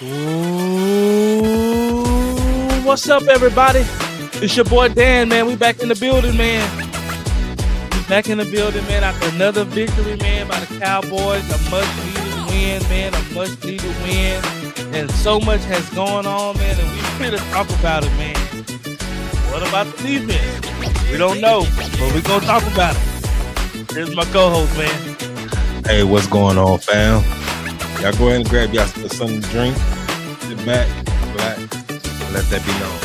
Ooh, what's up, everybody? It's your boy Dan, man. We back in the building, man. Back in the building, man. After another victory, man, by the Cowboys. A much-needed win, man. A much-needed win. And so much has gone on, man. And we're here to talk about it, man. What about the defense? We don't know, but we're going to talk about it. Here's my co-host, man. Hey, what's going on, fam? Y'all go ahead and grab y'all something to drink. Sit back, relax, and let that be known.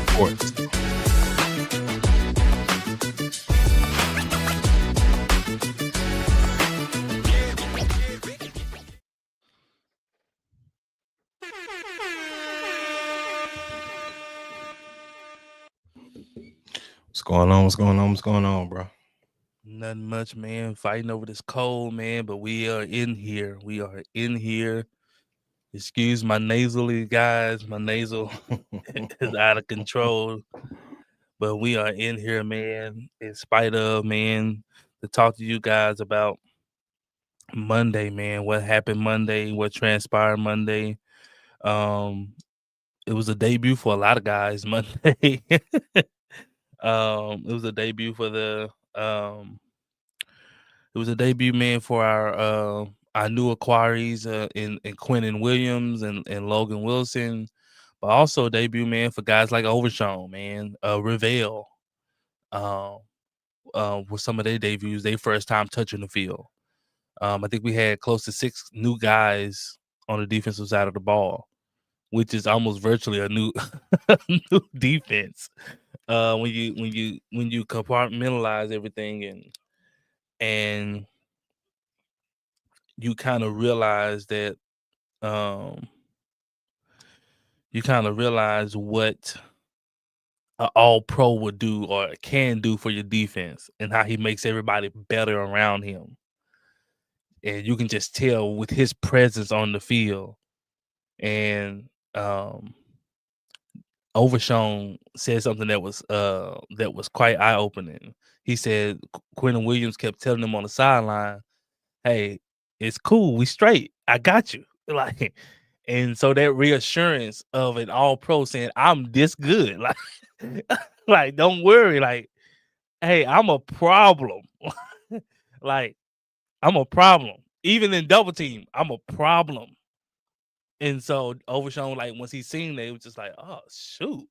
Sports. What's going on? What's going on? What's going on, bro? Nothing much, man. Fighting over this cold, man. But we are in here. We are in here. Excuse my nasally, guys. My nasal is out of control. But we are in here, man. In spite of, man, to talk to you guys about Monday, man. What happened Monday? What transpired Monday? It was a debut for a lot of guys Monday. It was a debut for the it was a debut, man, for our new acquirees in Quentin Williams and Logan Wilson, but also a debut, man, for guys like Overshown, man, Revell, with some of their debuts, their first time touching the field. I think we had close to 6 new guys on the defensive side of the ball, which is almost virtually a new new defense. When you compartmentalize everything and you kind of realize that what an all-pro would do or can do for your defense and how he makes everybody better around him. And you can just tell with his presence on the field. And Overshown said something that was quite eye-opening. He said Quentin Williams kept telling him on the sideline, "Hey, it's cool. We straight. I got you." Like, and so that reassurance of an all-pro saying, "I'm this good." Like, like, don't worry. Like, hey, I'm a problem. Like, I'm a problem. Even in double team, I'm a problem. And so Overshown, like, once he seen that, it was just like, oh shoot,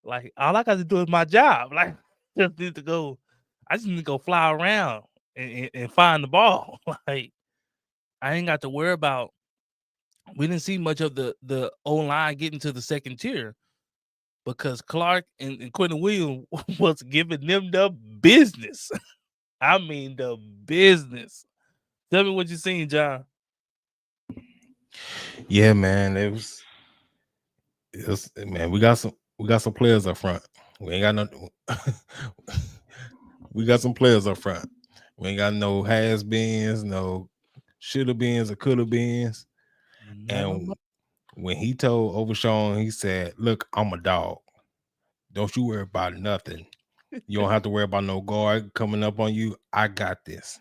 like all I got to do is my job. Like, I just need to go fly around and find the ball. Like, I ain't got to worry about. We didn't see much of the O-line getting to the second tier because Clark and Quentin Williams was giving them the business. I mean, the business. Tell me what you seen, John. Yeah, man. It was man. We got some players up front. We ain't got no. We got some players up front. We ain't got no has-beens, no shoulda-beens or coulda-beens. And when he told Overshown, he said, "Look, I'm a dog. Don't you worry about nothing. You don't have to worry about no guard coming up on you. I got this."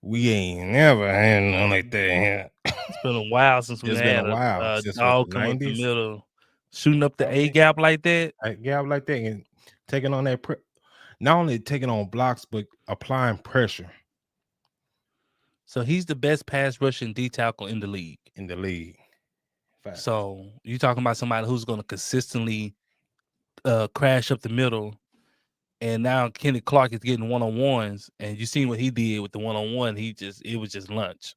We ain't never had nothing like that here. It's been a while since we had a dog come up the middle, shooting up the A gap like that. And taking on that not only taking on blocks, but applying pressure. So he's the best pass rushing D tackle in the league. Fact. So you're talking about somebody who's going to consistently crash up the middle. And now Kenny Clark is getting one-on-ones, and you seen what he did with the one-on-one. It was just lunch.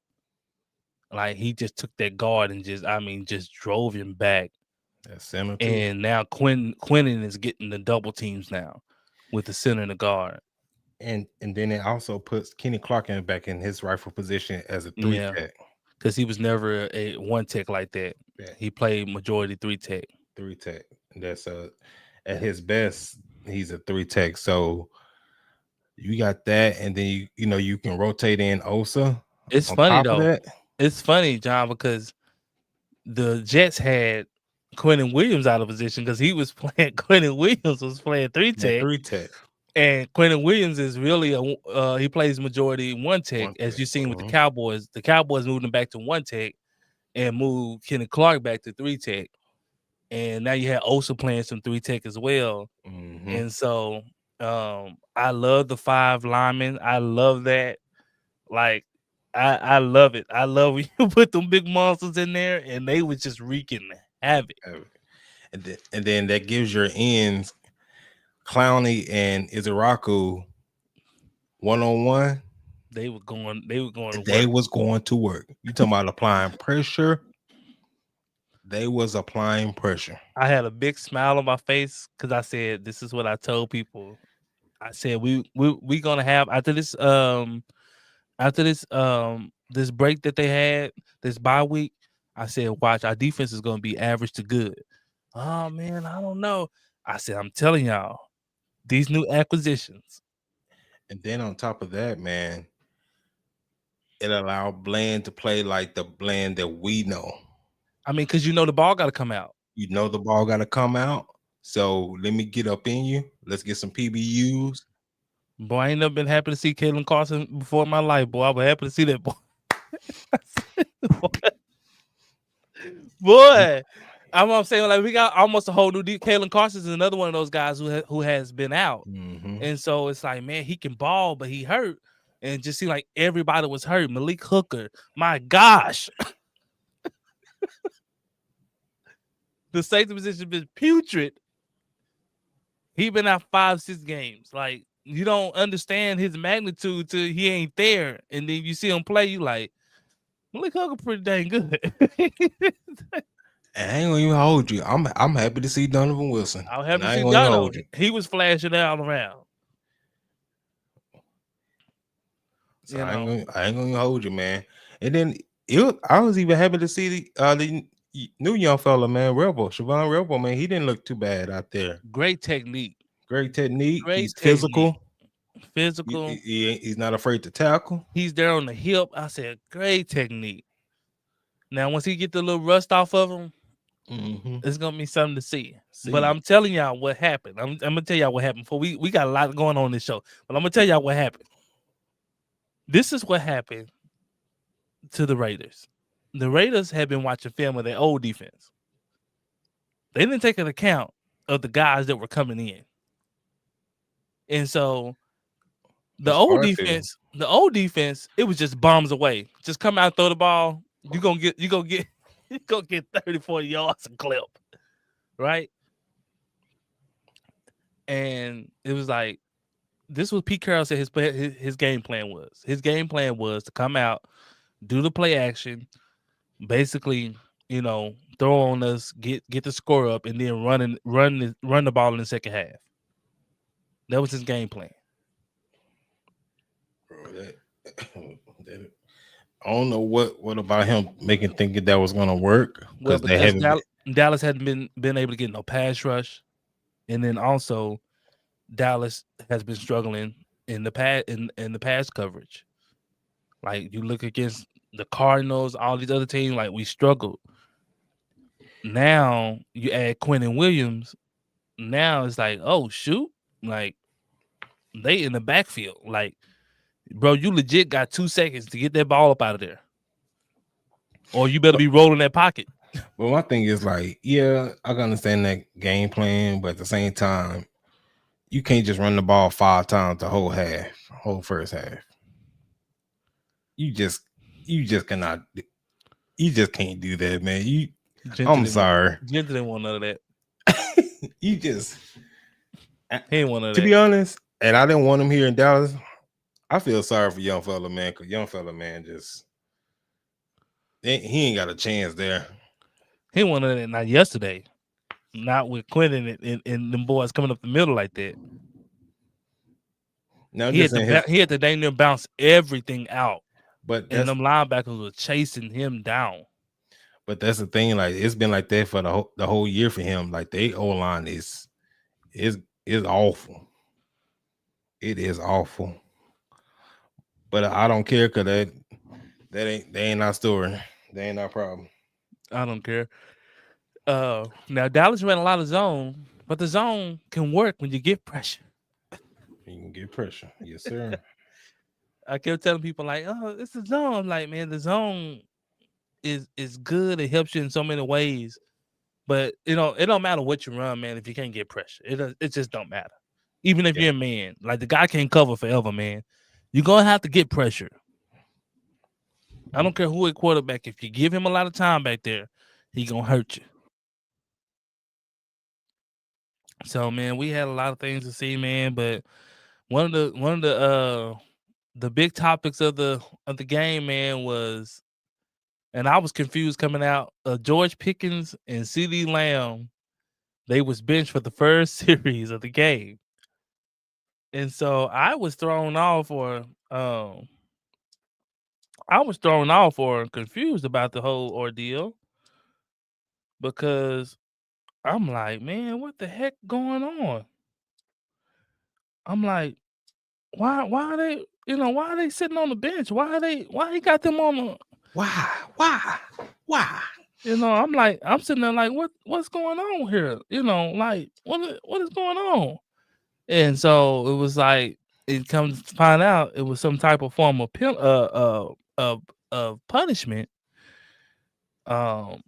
Like, he just took that guard and just drove him back. That's center too. And now Quentin is getting the double teams now with the center and the guard. And then it also puts Kenny Clark back in his rightful position as a 3-tech. Because he was never a 1-tech like that. Yeah. He played majority 3-tech. 3-tech. That's at his best, he's a 3-tech. So you got that, and then you can rotate in Osa. It's funny though. It's funny, John, because the Jets had Quentin Williams out of position because he was playing. Quentin Williams was playing 3-tech. 3-tech. And Quentin Williams is really he plays majority one tech, One as thing. you've seen with the Cowboys. The Cowboys moved him back to one tech and moved Kenny Clark back to three tech. And now you have Osa playing some three tech as well. And so I love the 5 linemen. I love that. Like I love it. I love when you put them big monsters in there and they was just wreaking havoc. And then that gives your ends Clowney and Izaraku 1-on-1. They were going to They work. was going to work. You talking about applying pressure? They was applying pressure. I had a big smile on my face because I said, "This is what I told people." I said, "We gonna have after this this break that they had this bye week." I said, "Watch, our defense is gonna be average to good." Oh man, I don't know. I said, "I'm telling y'all, these new acquisitions." And then on top of that, man, it allowed Bland to play like the Bland that we know. I mean, because the ball got to come out. You know the ball got to come out. So let me get up in you. Let's get some PBUs. Boy, I ain't never been happy to see Caitlin Carson before in my life, boy. I was happy to see that boy. Boy, I'm saying, like, we got almost a whole new deep. Caitlin Carson is another one of those guys who has been out. And so it's like, man, he can ball, but he hurt. And it just seemed like everybody was hurt. Malik Hooker, my gosh. The safety position been putrid. He been out 5-6 games. Like, you don't understand his magnitude till he ain't there. And then you see him play, you like, Malik Hooker pretty dang good. I ain't gonna even hold you. I'm happy to see Donovan Wilson. I was happy to see Dono. He was flashing all around. So I ain't gonna even hold you, man. And then I was even happy to see the new young fella, man, Rebel, Siobhan Rebel, man. He didn't look too bad out there. Great technique. He's physical. He's not afraid to tackle. He's there on the hip. I said, great technique. Now, once he get the little rust off of him, it's gonna be something to see. But I'm telling y'all what happened. I'm gonna tell y'all what happened. We got a lot going on in this show, but I'm gonna tell y'all what happened. This is what happened to the Raiders. The Raiders had been watching film of their old defense. They didn't take an account of the guys that were coming in. And so the old defense, it was just bombs away. Just come out, throw the ball. You're gonna get 30, 40 yards a clip. Right? And it was like, this was Pete Carroll said his game plan was. His game plan was to come out, do the play action, basically, throw on us, get the score up, and then run the ball in the second half. That was his game plan. Bro, I don't know what about him making thinking that was gonna work. Well, because Dallas hadn't been able to get no pass rush, and then also Dallas has been struggling in the pass coverage. Like, you look against the Cardinals, all these other teams, like, we struggled. Now you add Quentin Williams. Now it's like, oh shoot, like, they in the backfield. Like, bro, you legit got 2 seconds to get that ball up out of there, or you better be rolling that pocket. Well, my thing is, like, yeah, I can understand that game plan, but at the same time, you can't just run the ball 5 times the whole first half. You just cannot. You just can't do that, man. I'm sorry. Gentry didn't want none of that. He just. He ain't want none of that. To be honest, and I didn't want him here in Dallas. I feel sorry for young fella, man, because young fella, man, just he ain't got a chance there. He ain't want none of that. Not yesterday. Not with Quentin and them boys coming up the middle like that. Now he had to dang near bounce everything out. And them linebackers were chasing him down. But that's the thing, like, it's been like that for the whole year for him. Like, the O-line is awful. It is awful. But I don't care, because they ain't our story. They ain't our problem. I don't care. Now Dallas ran a lot of zone, but the zone can work when you get pressure. You can get pressure. Yes, sir. I kept telling people like, "Oh, it's the zone." I'm like, man, the zone is good. It helps you in so many ways. But it don't matter what you run, man. If you can't get pressure, it just don't matter. Even if you're a man, like the guy can't cover forever, man. You're gonna have to get pressure. I don't care who a quarterback. If you give him a lot of time back there, he gonna hurt you. So, man, we had a lot of things to see, man. But one of the big topics of the game, man, was, and I was confused coming out. George Pickens and CeeDee Lamb, they was benched for the first series of the game, and so I was thrown off, or confused about the whole ordeal, because I'm like, man, what the heck going on? I'm like, why are they, why are they sitting on the bench? Why he got them on the, Why? I'm like, I'm sitting there like, what's going on here? Like, what is going on? And so it was like, it comes to find out it was some type of form of of punishment. The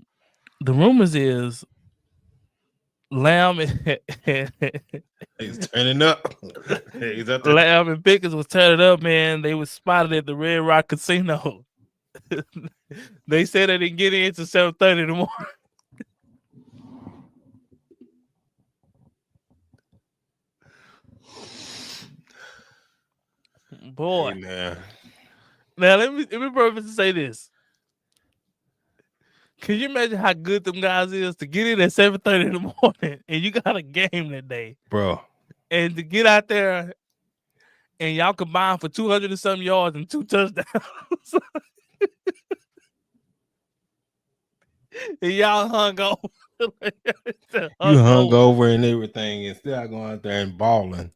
rumors is Lamb He's turning up. He's up there. Lamb and Pickens was turning up, man. They was spotted at the Red Rock Casino. They said they didn't get in until 7:30 in the morning. Boy. Hey, man. Now let me purpose to say this. Can you imagine how good them guys is to get in at 7:30 in the morning and you got a game that day, bro, and to get out there and y'all combined for 200 and some yards and 2 touchdowns, and y'all hung over. You hung over and everything, and still going out there and balling.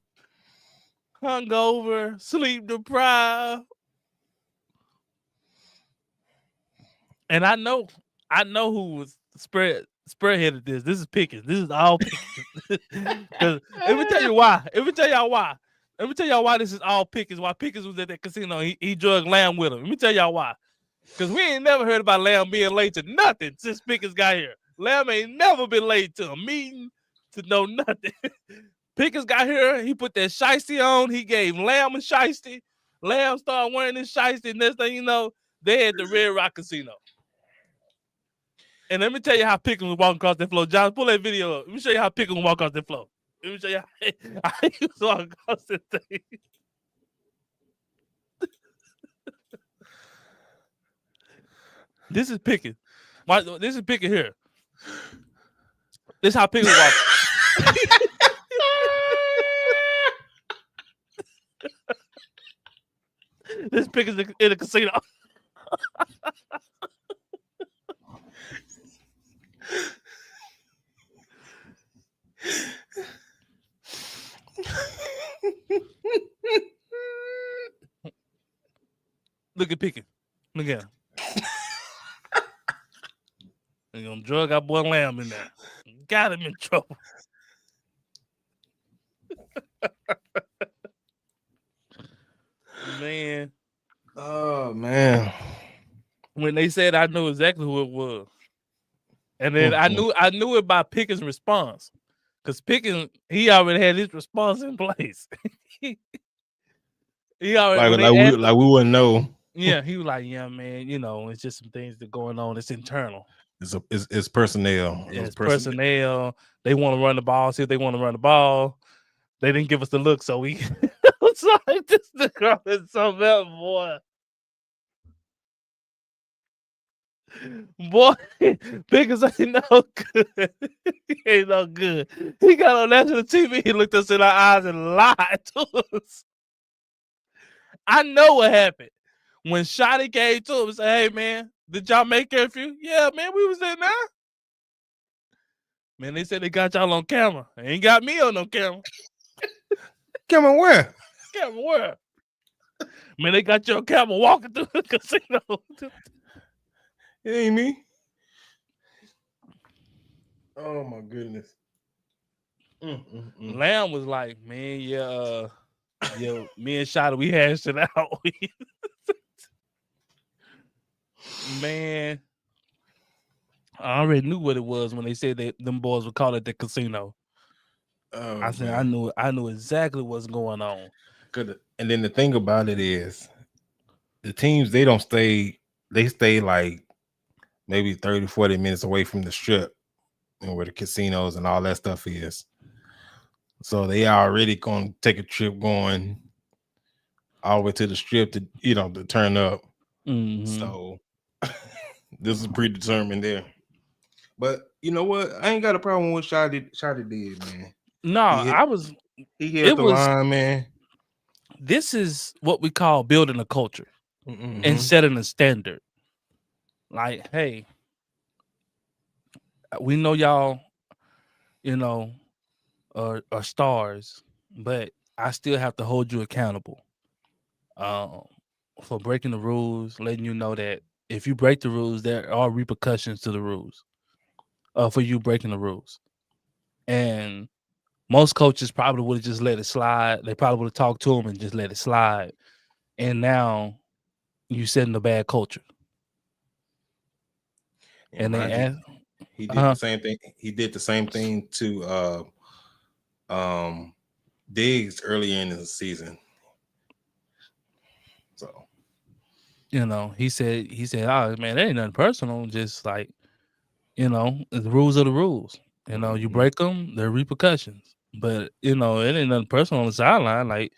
Hung over, sleep deprived. And I know who was spearheaded this. This is Pickens. This is all Pickens. Because let me tell you why. Let me tell y'all why this is all Pickens. Why Pickens was at that casino. He drugged Lamb with him. Let me tell y'all why. Because we ain't never heard about Lamb being late to nothing since Pickens got here. Lamb ain't never been late to a meeting, to know nothing. Pickens got here. He put that shiesty on. He gave Lamb a shiesty. Lamb started wearing this shiesty. Next thing you know, they had the Red Rock Casino. And let me tell you how Pickens was walking across that floor. John, pull that video up. Let me show you how Pickens was walking across that floor. Let me show you how he was walking across that thing. This is Pickens. This is Pickens here. This is how Pickens walking. This Pickens in the casino. Look at Pickens. Look at him. They're gonna drug our boy Lamb in there. Got him in trouble. Man. Oh man. When they said, I knew exactly who it was. And then I knew it by Pickens' response. Because Pickens, he already had his response in place. He already like we wouldn't know. Yeah, he was like, yeah, man, it's just some things that are going on. It's internal. It's personnel. It's personnel. They want to run the ball. See if they want to run the ball. They didn't give us the look, so we was like, this the girl is something else, boy. Boy, Pickens ain't no good. He ain't no good. He got on national TV. He looked us in our eyes and lied to us. I know what happened. When Shotty came to him and said, hey, man, did y'all make curfew? Yeah, man, we was there now. Man, they said they got y'all on camera. They ain't got me on no camera. Camera where? Camera where? Man, they got your camera walking through the casino. It ain't me. Oh my goodness. Lamb was like, man, yeah, Yo, me and Shada, we hashed it out. Man, I already knew what it was when they said that them boys would call it the casino. Oh I said man. I knew exactly what's going on. And then the thing about it is the teams they stay like maybe 30, 40 minutes away from the strip and where the casinos and all that stuff is. So they already gonna take a trip going all the way to the strip to to turn up. Mm-hmm. So this is predetermined there. But you know what? I ain't got a problem with what Shotty did, man. No, He hit I was. he hit It the was. line, man. This is what we call building a culture and Mm-hmm. setting a standard. Like, hey, we know y'all, you know, are stars, but I still have to hold you accountable um, for breaking the rules, letting you know that if you break the rules, there are repercussions to the rules for you breaking the rules. And most coaches probably would have just let it slide. They probably would have talked to him and just let it slide. And now you setting a bad culture. And And they mind you, ask, he did the uh, same thing. He did the same thing to um Diggs earlier in the season. So he said, oh man, that ain't nothing personal. Just like, the rules are the rules. You mhm. break them, there are repercussions. But it ain't nothing personal on the sideline. Like,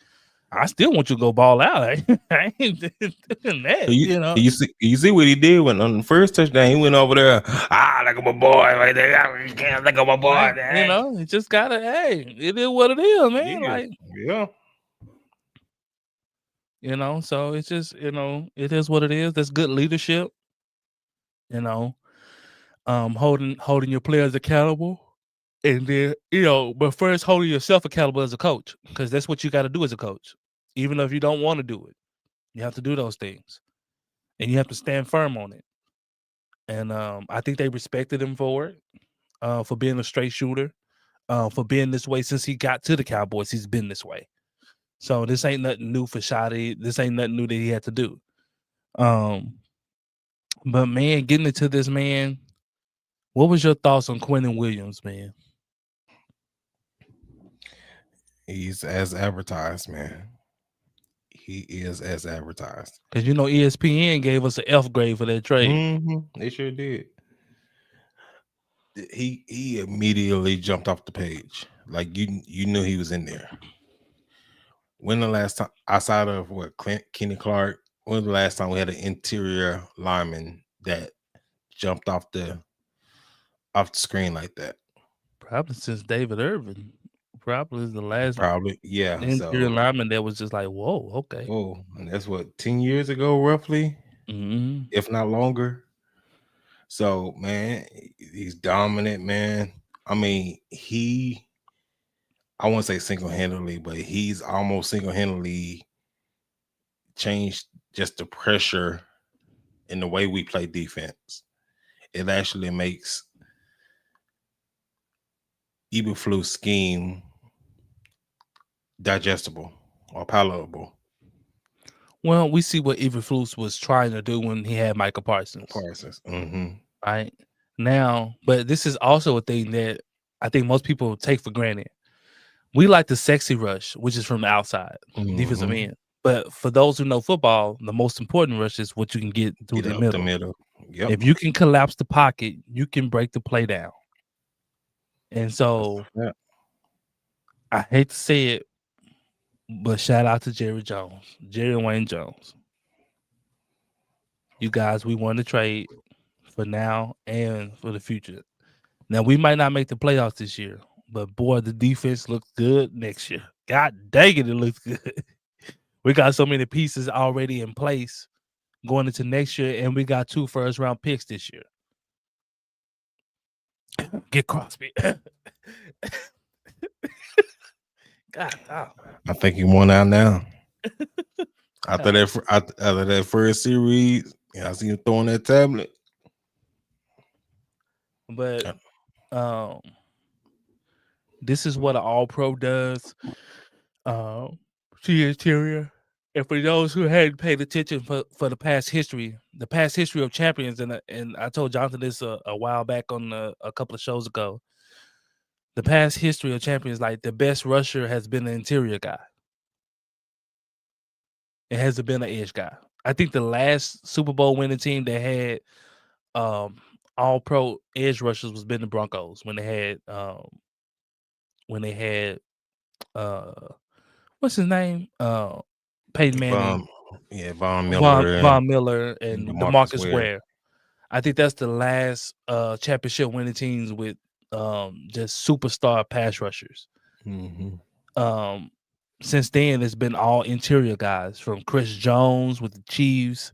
I still want you to go ball out. I ain't doing that. You see what he did when on the first touchdown he went over there. Look at my boy right there. You can't look at my boy. Right. You just gotta. Hey, it is what it is, man. Yeah, Like, yeah. so it's just it is what it is. That's good leadership. You know, holding your players accountable. And then, but first holding yourself accountable as a coach, because that's what you got to do as a coach. Even if you don't want to do it, you have to do those things, and you have to stand firm on it. And I think they respected him for it, for being a straight shooter, for being this way since he got to the Cowboys. He's been this way, so this ain't nothing new for Shotty. This ain't nothing new that he had to do. Um, but man, getting into this, man, what was your thoughts on Quentin Williams, man? He's as advertised, man. He is as advertised. Because ESPN gave us an F grade for that trade. They sure did. He immediately jumped off the page. Like you knew he was in there. When the last time outside of Kenny Clark, when was the last time we had an interior lineman that jumped off the screen like that? Probably since David Irvin. Probably is the last Probably, yeah. interior So, lineman that was just like, whoa, okay. whoa, and that's what 10 years ago, roughly, Mm-hmm. if not longer. So, man, he's dominant, man. I mean, I won't say single handedly, but he's almost single handedly changed just the pressure in the way we play defense. It actually makes Eberflus scheme digestible or palatable. Well, we see what Eberflus was trying to do when he had Michael Parsons, Parsons. Mm-hmm. right? Now, but this is also a thing that I think most people take for granted. We like the sexy rush, which is from the outside, defensive Mm-hmm. end. But for those who know football, the most important rush is what you can get through Get the up the middle. middle. Yep. If you can collapse the pocket, you can break the play down. And That's so a fact. I hate to say it, but shout out to Jerry Wayne Jones. You guys, we won the trade for now and for the future. Now we might not make the playoffs this year, but boy, the defense looks good next year. God dang it looks good. We got so many pieces already in place going into next year, and we got 2 first-round picks this year. Get Crosby. God, I think he won out now. After that first series, I see him throwing that tablet. But this is what an all-pro does. the interior. And for those who hadn't paid attention for the past history of champions, and I told Jonathan this a while back on a couple of shows ago. The past history of champions, like the best rusher has been an interior guy. It hasn't been an edge guy. I think the last Super Bowl winning team that had all pro edge rushers was been the Broncos when they had what's his name? Peyton Manning, Von Miller and Von Miller, and DeMarcus DeMarcus Ware. Ware. I think that's the last championship winning teams with just superstar pass rushers. Mm-hmm. Since then, it's been all interior guys, from Chris Jones with the Chiefs.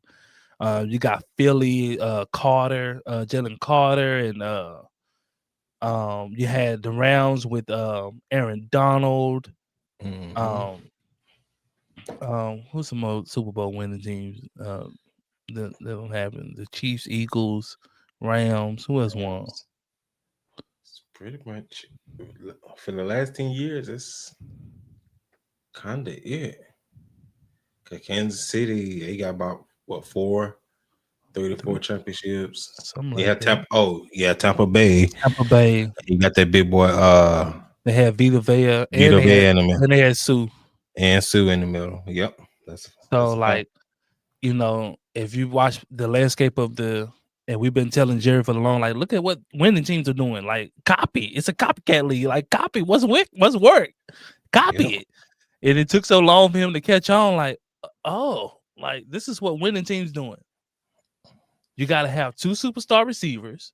You got Philly, Carter, Jalen Carter, and you had the Rams with Aaron Donald. Mm-hmm. Who's some more Super Bowl winning teams that don't happen? The Chiefs, Eagles, Rams. Who else won? It's pretty much for the last 10 years. It's kind of it. Cause Kansas City, they got about 3 to 4 championships. Something You like had that. Tampa Bay. Tampa Bay. You got that big boy. They had Vita Vea, and Vita Vea they had Sue and Sue in the middle. Yep, that's So a fact. like, if you watch the landscape of and we've been telling Jerry for the long, like, look at what winning teams are doing. Like, copy. It's a copycat league. Like, copy what's work. Copy Yep. it. And it took so long for him to catch on. Like, oh, like this is what winning teams doing. You got to have 2 superstar receivers.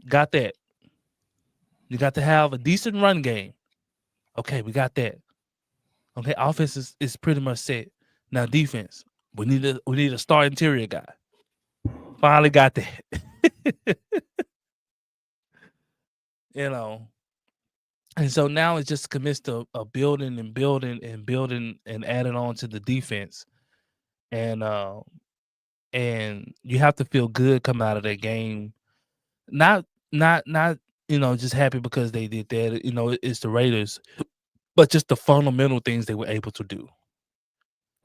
Got that. You got to have a decent run game. Okay, we got that. Okay, offense is pretty much set. Now defense, we need a star interior guy. Finally got that. And so now it's just commits to building and building and building and adding on to the defense. And you have to feel good coming out of that game. Not just happy because they did that. It's the Raiders, but just the fundamental things they were able to do.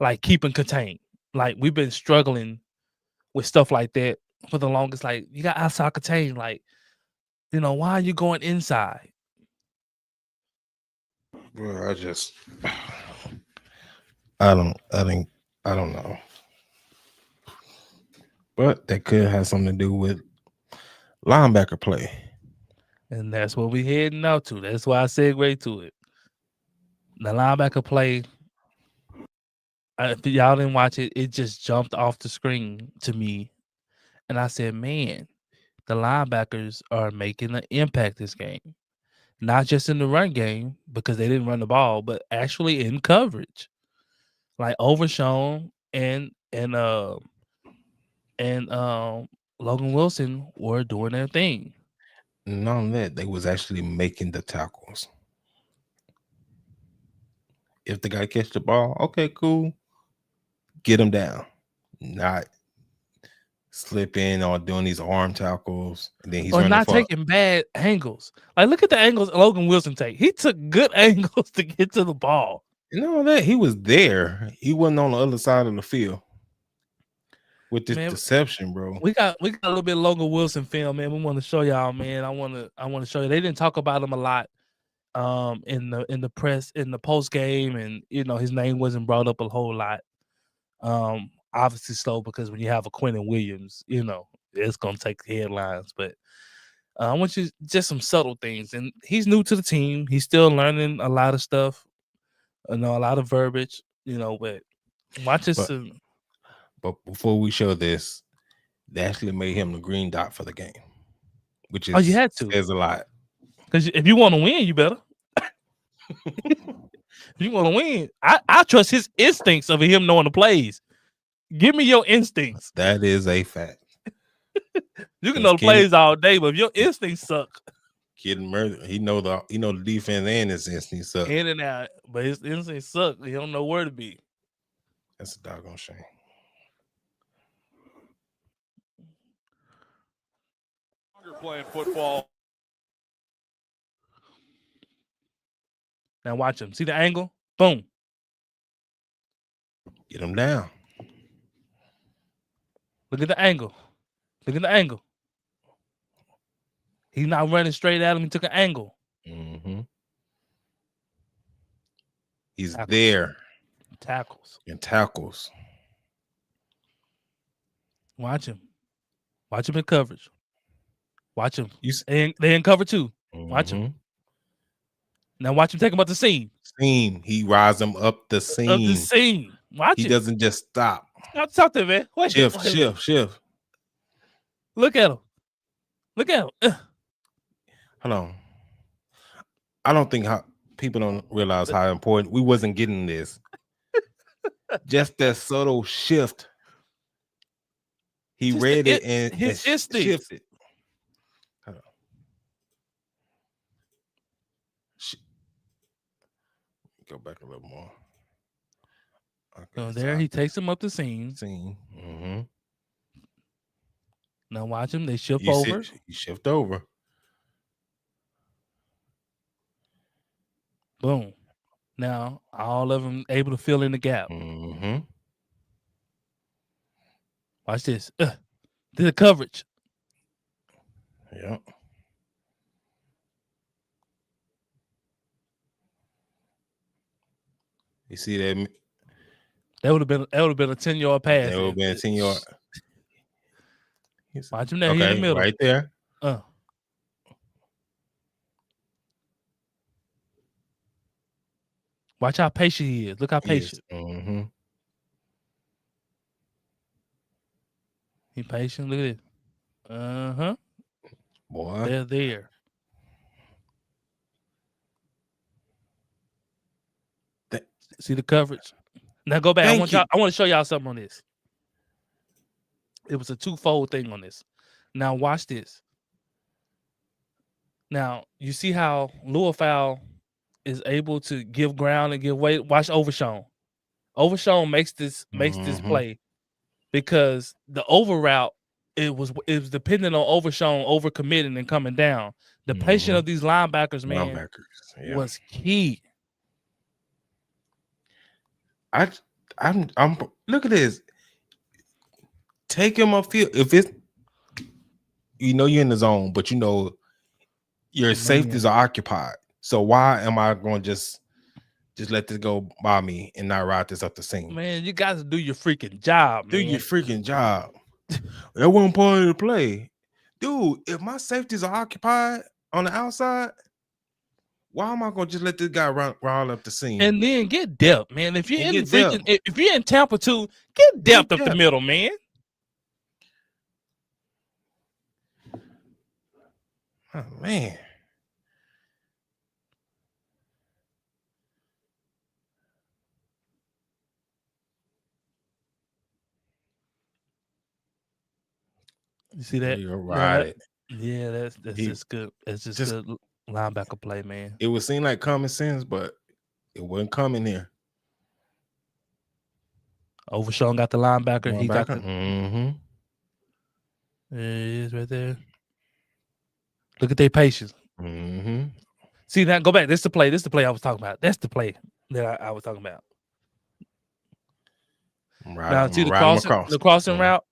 Like keeping contained. Like we've been struggling with stuff like that for the longest. Like you got outside contained. Like, why are you going inside? Bro, I don't know. But that could have something to do with linebacker play. And that's what we heading out to. That's why I segue to it. The linebacker play. If y'all didn't watch it, it just jumped off the screen to me. And I said, man, the linebackers are making an impact this game. Not just in the run game, because they didn't run the ball, but actually in coverage. Like Overshown and Logan Wilson were doing their thing. Not only that, they was actually making the tackles. If the guy catch the ball, okay, cool. Get him down. Not slipping or doing these arm tackles. And then he's or running not for taking bad angles. Like, look at the angles Logan Wilson take. He took good angles to get to the ball. that he was there. He wasn't on the other side of the field. With this deception, bro. We got a little bit of Logan Wilson film, man. We want to show y'all, man. I want to show you. They didn't talk about him a lot in the press, in the post game, and his name wasn't brought up a whole lot. Obviously so, because when you have a Quentin Williams, it's gonna take the headlines. But I want you just some subtle things. And he's new to the team. He's still learning a lot of stuff. A lot of verbiage, but watch this. But before we show this, they actually made him the green dot for the game, which is you had to. says a lot. Because if you want to win, you better. If you want to win, I trust his instincts over him knowing the plays. Give me your instincts. That is a fact. You can know the plays all day, but if your instincts suck, getting murdered. He know the defense and his instincts suck. In and out, but his instincts suck. He don't know where to be. That's a doggone shame. You're playing football. Now watch him. See the angle? Boom. Get him down. Look at the angle. Look at the angle. He's not running straight at him. He took an angle. Mm-hmm. He's Tackles. there. Tackles. And tackles. Watch him. Watch him in coverage. Watch him. You They in cover too. Watch him. Now watch him take him up the seam. He rides him up the seam. Up the seam. Watch he it. Doesn't just stop. Stop there, man. Wait, shift. Look at him. Look at him. Hold on. I don't think people don't realize how important we wasn't getting this. Just that subtle shift. He read it and shifted. Hold on. Go back a little more. Okay, so there he takes him up the seam. Mm-hmm. Now watch him. They shift over. He shift over. Boom. Now all of them able to fill in the gap. Mm-hmm. Watch this. The coverage. Yeah. You see that? That would have been a 10-yard pass. That would have been a 10-yard. Watch him there. He in the middle. Right there. Watch how patient he is. Look how patient. Mm-hmm. He patient. Look at it. Uh-huh. Boy. They're there. See the coverage. Now go back. I want to show y'all something on this. It was a twofold thing on this. Now watch this. Now you see how Louisville is able to give ground and give weight. Watch Overshown. Overshown makes this play because the over route it was dependent on Overshown overcommitting and coming down. The patience of these linebackers, man, was key. I'm look at this. Take him upfield. If it's you're in the zone, but your safeties are occupied. So why am I going to just let this go by me and not ride this up the seam? Man, you guys do your freaking job, man. Do your freaking job. That wasn't part of the play. Dude, if my safeties are occupied on the outside, why am I going to just let this guy run up the seam? And then get depth, man. If you're if you're in Tampa too, get depth up the middle, man. Oh, man. You see that? You're right. Yeah, that's just good. That's just good linebacker play, man. It would seem like common sense, but it wasn't coming here. Overshown got the linebacker. He got the. Mm-hmm. There it is right there. Look at their patience. Mm-hmm. See that? Go back. This is the play. This is the play I was talking about. That's the play that I was talking about. Now see the crossing route,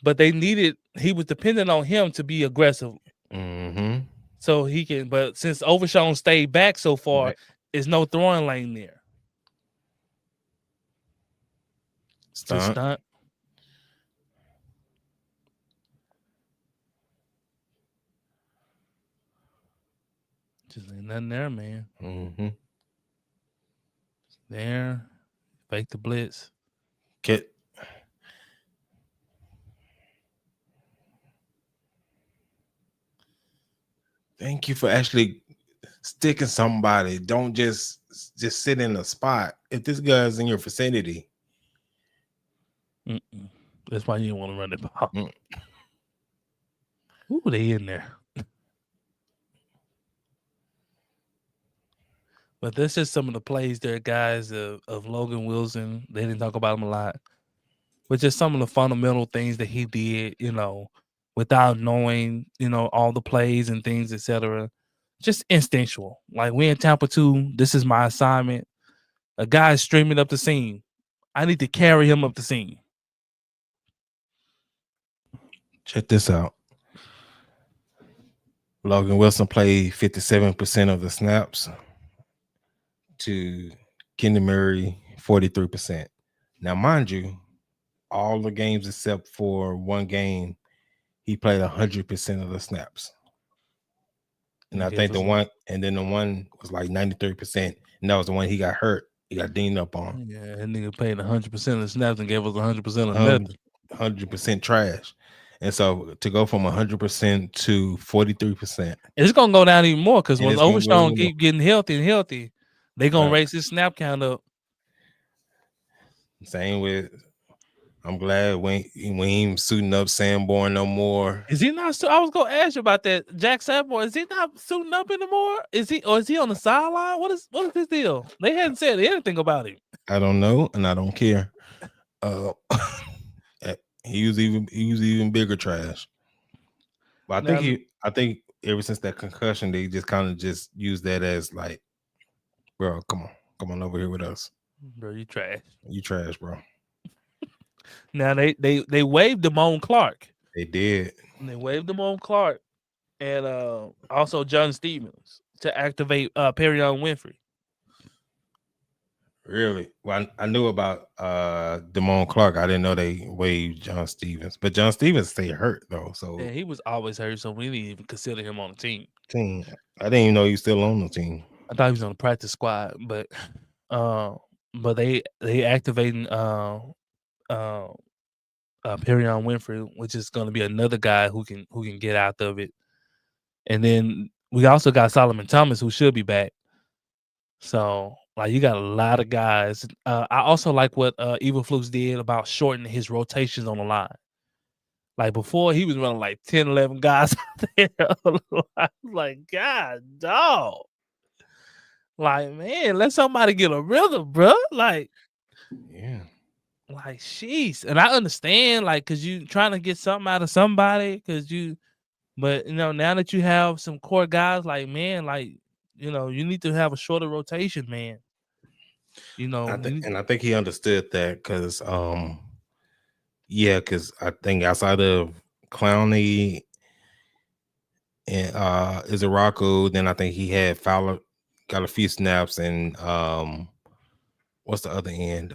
but he was dependent on him to be aggressive. Mm-hmm. So he can, but since Overshown stayed back so far, there's no throwing lane there. Stunt. Just ain't nothing there, man. Mm-hmm. There. Fake the blitz. Thank you for actually sticking somebody. Don't just sit in a spot. If this guy's in your vicinity. That's why you don't want to run the ball. Ooh, they in there. But that's just some of the plays there, guys, of Logan Wilson. They didn't talk about him a lot. But just some of the fundamental things that he did, without knowing, all the plays and things, etc. just instinctual. Like we in Tampa 2, this is my assignment. A guy is streaming up the seam. I need to carry him up the seam. Check this out. Logan Wilson played 57% of the snaps to Kenny Murray 43%. Now, mind you, all the games except for one game, he played 100% of the snaps. And I think the one was like 93%. And that was the one he got hurt. He got dinged up on. Yeah, that nigga played 100% of the snaps and gave us 100% of nothing. 100% trash. And so to go from 100% to 43%, it's gonna go down even more because when Overshawn keep getting healthy, they gonna raise his snap count up. Same with. I'm glad we ain't suiting up Sanborn no more. Is he not? I was gonna ask you about that. Jack Sanborn, is he not suiting up anymore? Is he on the sideline? What is his deal? They hadn't said anything about him. I don't know, and I don't care. He was even bigger trash. But I think ever since that concussion, they just kind of just use that as like, bro, come on over here with us, bro. You trash, bro. Now they waived Damone Clark. They did. And they waived Damone Clark and also John Stevens to activate Perion Winfrey. Really? Well, I knew about Damone Clark. I didn't know they waived John Stevens, but John Stevens stayed hurt though. So yeah, he was always hurt, so we didn't even consider him on the team. I didn't even know he was still on the team. I thought he was on the practice squad, but they activating Perion Winfrey, which is going to be another guy who can get out of it. And then we also got Solomon Thomas, who should be back. So like you got a lot of guys. I also like what Evil Flukes did about shortening his rotations on the line. Like before, he was running like 10, 11 guys out there. I was like, God, dog. Like, man, let somebody get a rhythm, bro. Like, yeah. Like, sheesh. And I understand, like, because you trying to get something out of somebody, but, now that you have some core guys, like, man, like, you need to have a shorter rotation, man. I think he understood that because, because I think outside of Clowney and Izaraku, then I think he had Fowler got a few snaps, and what's the other end?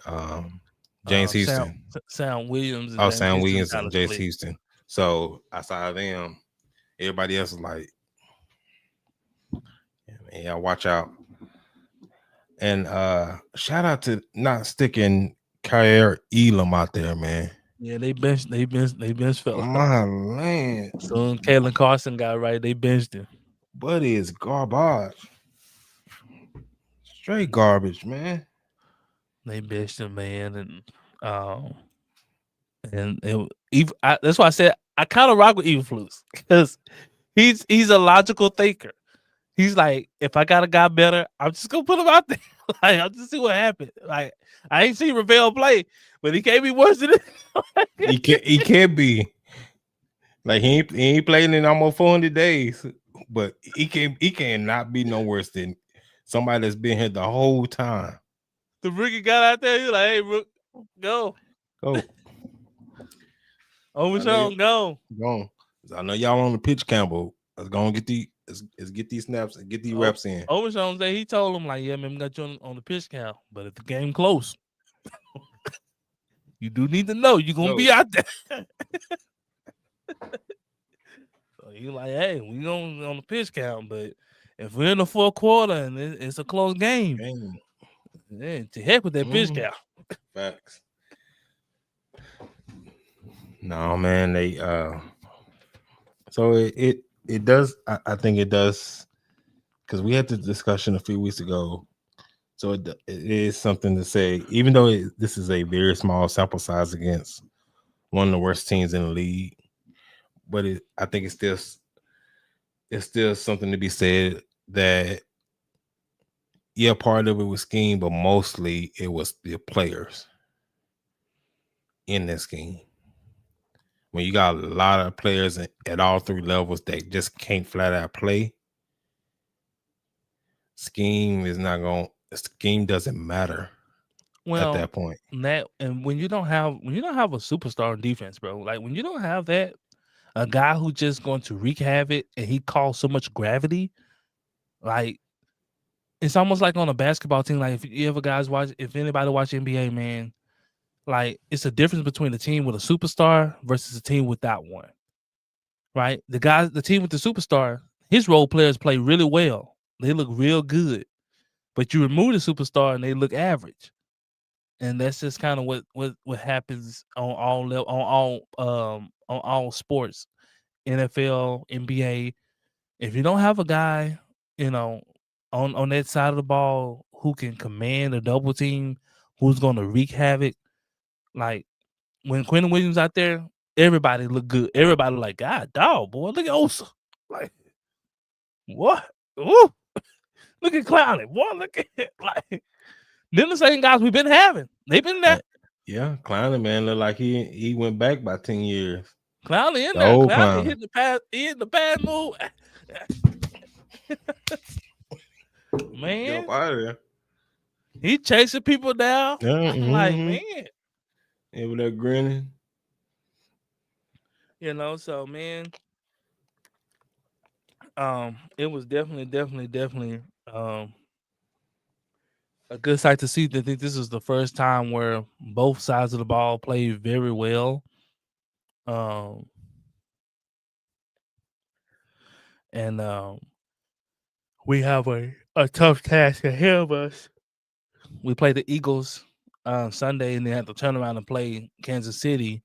James Houston, Sam Williams, Sam Williams, and James Houston. So outside of them, everybody else is like, yeah, watch out. And shout out to not sticking Kyer Elam out there, man. Yeah, they benched fella. My man. So Kalen Carson got right, they benched him. Buddy is garbage. Straight garbage, man. They benched him, man, that's why I said I kind of rock with Evil Flukes because he's a logical thinker. He's like, if I got a guy better, I'm just gonna put him out there. Like, I'll just see what happens. Like, I ain't seen Ravel play, but he can't be worse than it. he can't be. Like he ain't playing in almost 400 days, but he cannot be no worse than somebody that's been here the whole time. The rookie got out there. He's like, hey, Rook, go. Overshawn, go. I know y'all on the pitch, Campbell. Let's go and get these snaps and get these reps in. Overshawn said he told him, like, yeah, man, we got you on the pitch count, but if the game close, you do need to know you're gonna be out there. So he like, hey, we on the pitch count, but if we're in the fourth quarter and it's a close game, then to heck with that pitch count. Facts. No, man, they so it does. I think it does, because we had the discussion a few weeks ago. So it is something to say, even though this is a very small sample size against one of the worst teams in the league, but I think it's still something to be said that, yeah, part of it was scheme, but mostly it was the players in this scheme. When you got a lot of players at all three levels that just can't flat out play, scheme is not going. Scheme doesn't matter at Well, that point. that and when you don't have a superstar on defense, bro, like when you don't have that, a guy who just going to wreak havoc and he calls so much gravity, like it's almost like on a basketball team. Like if you ever guys watch, if anybody watch NBA, man, like it's a difference between a team with a superstar versus a team without one. Right? The team with the superstar, his role players play really well. They look real good. But you remove the superstar and they look average. And that's just kind of what happens on all sports, NFL, NBA. If you don't have a guy, you know, on that side of the ball who can command a double team, who's going to wreak havoc, like when Quentin Williams out there, everybody look good. Everybody like, God, dog, boy, look at Osa. Like, what? Ooh, look at Clowney. Boy, look at it. Like, them the same guys we've been having. They've been there. Yeah, Clowney, man, look like he went back by 10 years. Clowney in The there. old Clowney Clowney. hitting the pass. He hitting the pass move. Man, Get up out of there. he chasing people down. Yeah, I'm like, man, with that grinning. you know. So, man, it was definitely a good sight to see. I think this is the first time where both sides of the ball played very well. And we have a tough task ahead of us. We play the Eagles Sunday, and then have to turn around and play Kansas City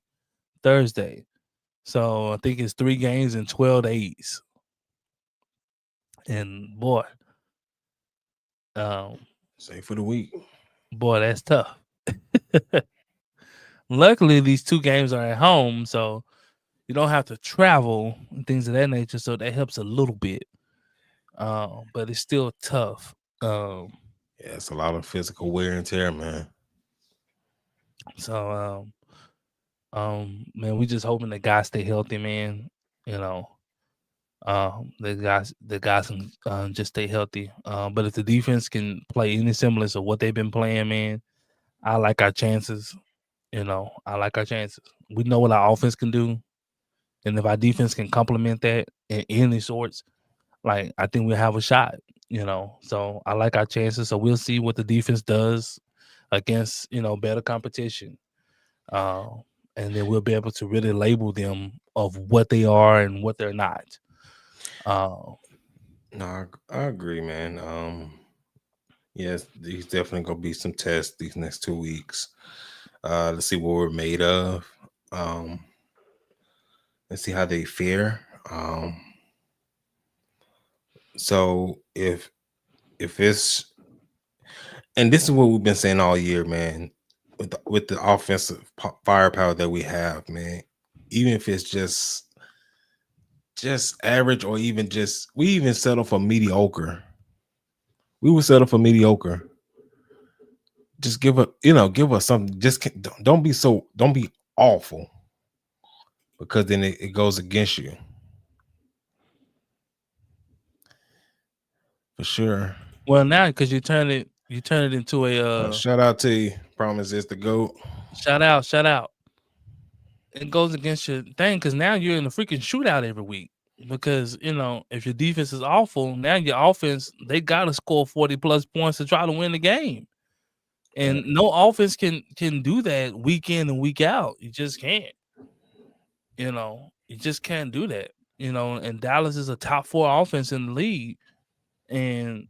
Thursday. So I think it's 3 games in 12 days. And boy, Save for the week. Boy, that's tough. Luckily, these 2 games are at home, so you don't have to travel and things of that nature. So that helps a little bit. But it's still tough. Yeah, it's a lot of physical wear and tear, man. So man, we just hoping the guys stay healthy, man. You know, the guys can just stay healthy. But if the defense can play any semblance of what they've been playing, man, I like our chances. You know, I like our chances. We know what our offense can do, and if our defense can complement that in any sorts, like I think we'll have a shot. You know, so I like our chances. So we'll see what the defense does against better competition. And then we'll be able to really label them of what they are and what they're not. No, I agree, man. Yes, there's definitely gonna be some tests these next 2 weeks. Let's see what we're made of. Let's see how they fare. So if it's, and this is what we've been saying all year, man, with the offensive firepower that we have, man, even if it's just average, or even just, we even settle for mediocre. We would settle for mediocre. Just give us something. Just don't be awful, because then it goes against you for sure. Well, now because you turn it into a Shout out to you. Promise is the GOAT. shout out. It goes against your thing because now you're in a freaking shootout every week. Because if your defense is awful, now your offense, they gotta score 40 plus points to try to win the game. And no offense can do that week in and week out. You just can't. You just can't do that. And Dallas is a top 4 offense in the league. And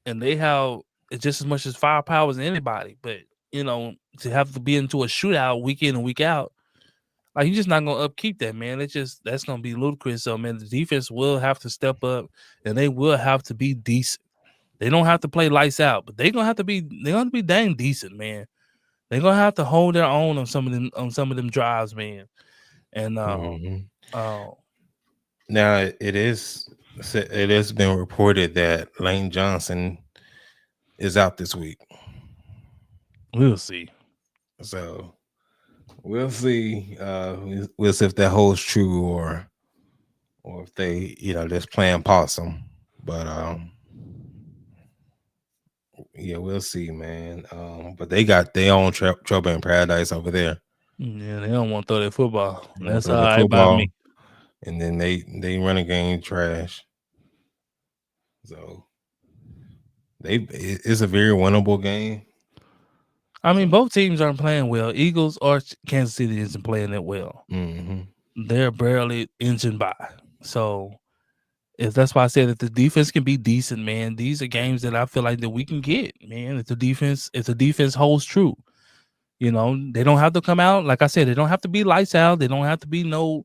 and they have just as much as firepower as anybody. But to have to be into a shootout week in and week out, like you're just not gonna upkeep that, man. That's gonna be ludicrous. So man, the defense will have to step up, and they will have to be decent. They don't have to play lights out, but they're gonna be dang decent, man. They're gonna have to hold their own on some of them drives, man. And now it has been reported that Lane Johnson is out this week. We'll see. So we'll see. We'll see if that holds true, or if they just playing possum. But Yeah, we'll see, man. But they got their own trouble in paradise over there. Yeah, they don't want to throw their football. They want That's to throw all the right by football, me. and then they run a game trash. So it's a very winnable game. I mean, both teams aren't playing well. Eagles or Kansas City isn't playing that well. Mm-hmm. They're barely inching by. So if that's why I said that the defense can be decent, man. These are games that I feel like that we can get, man. If the defense holds true, they don't have to come out. Like I said, they don't have to be lights out. They don't have to be no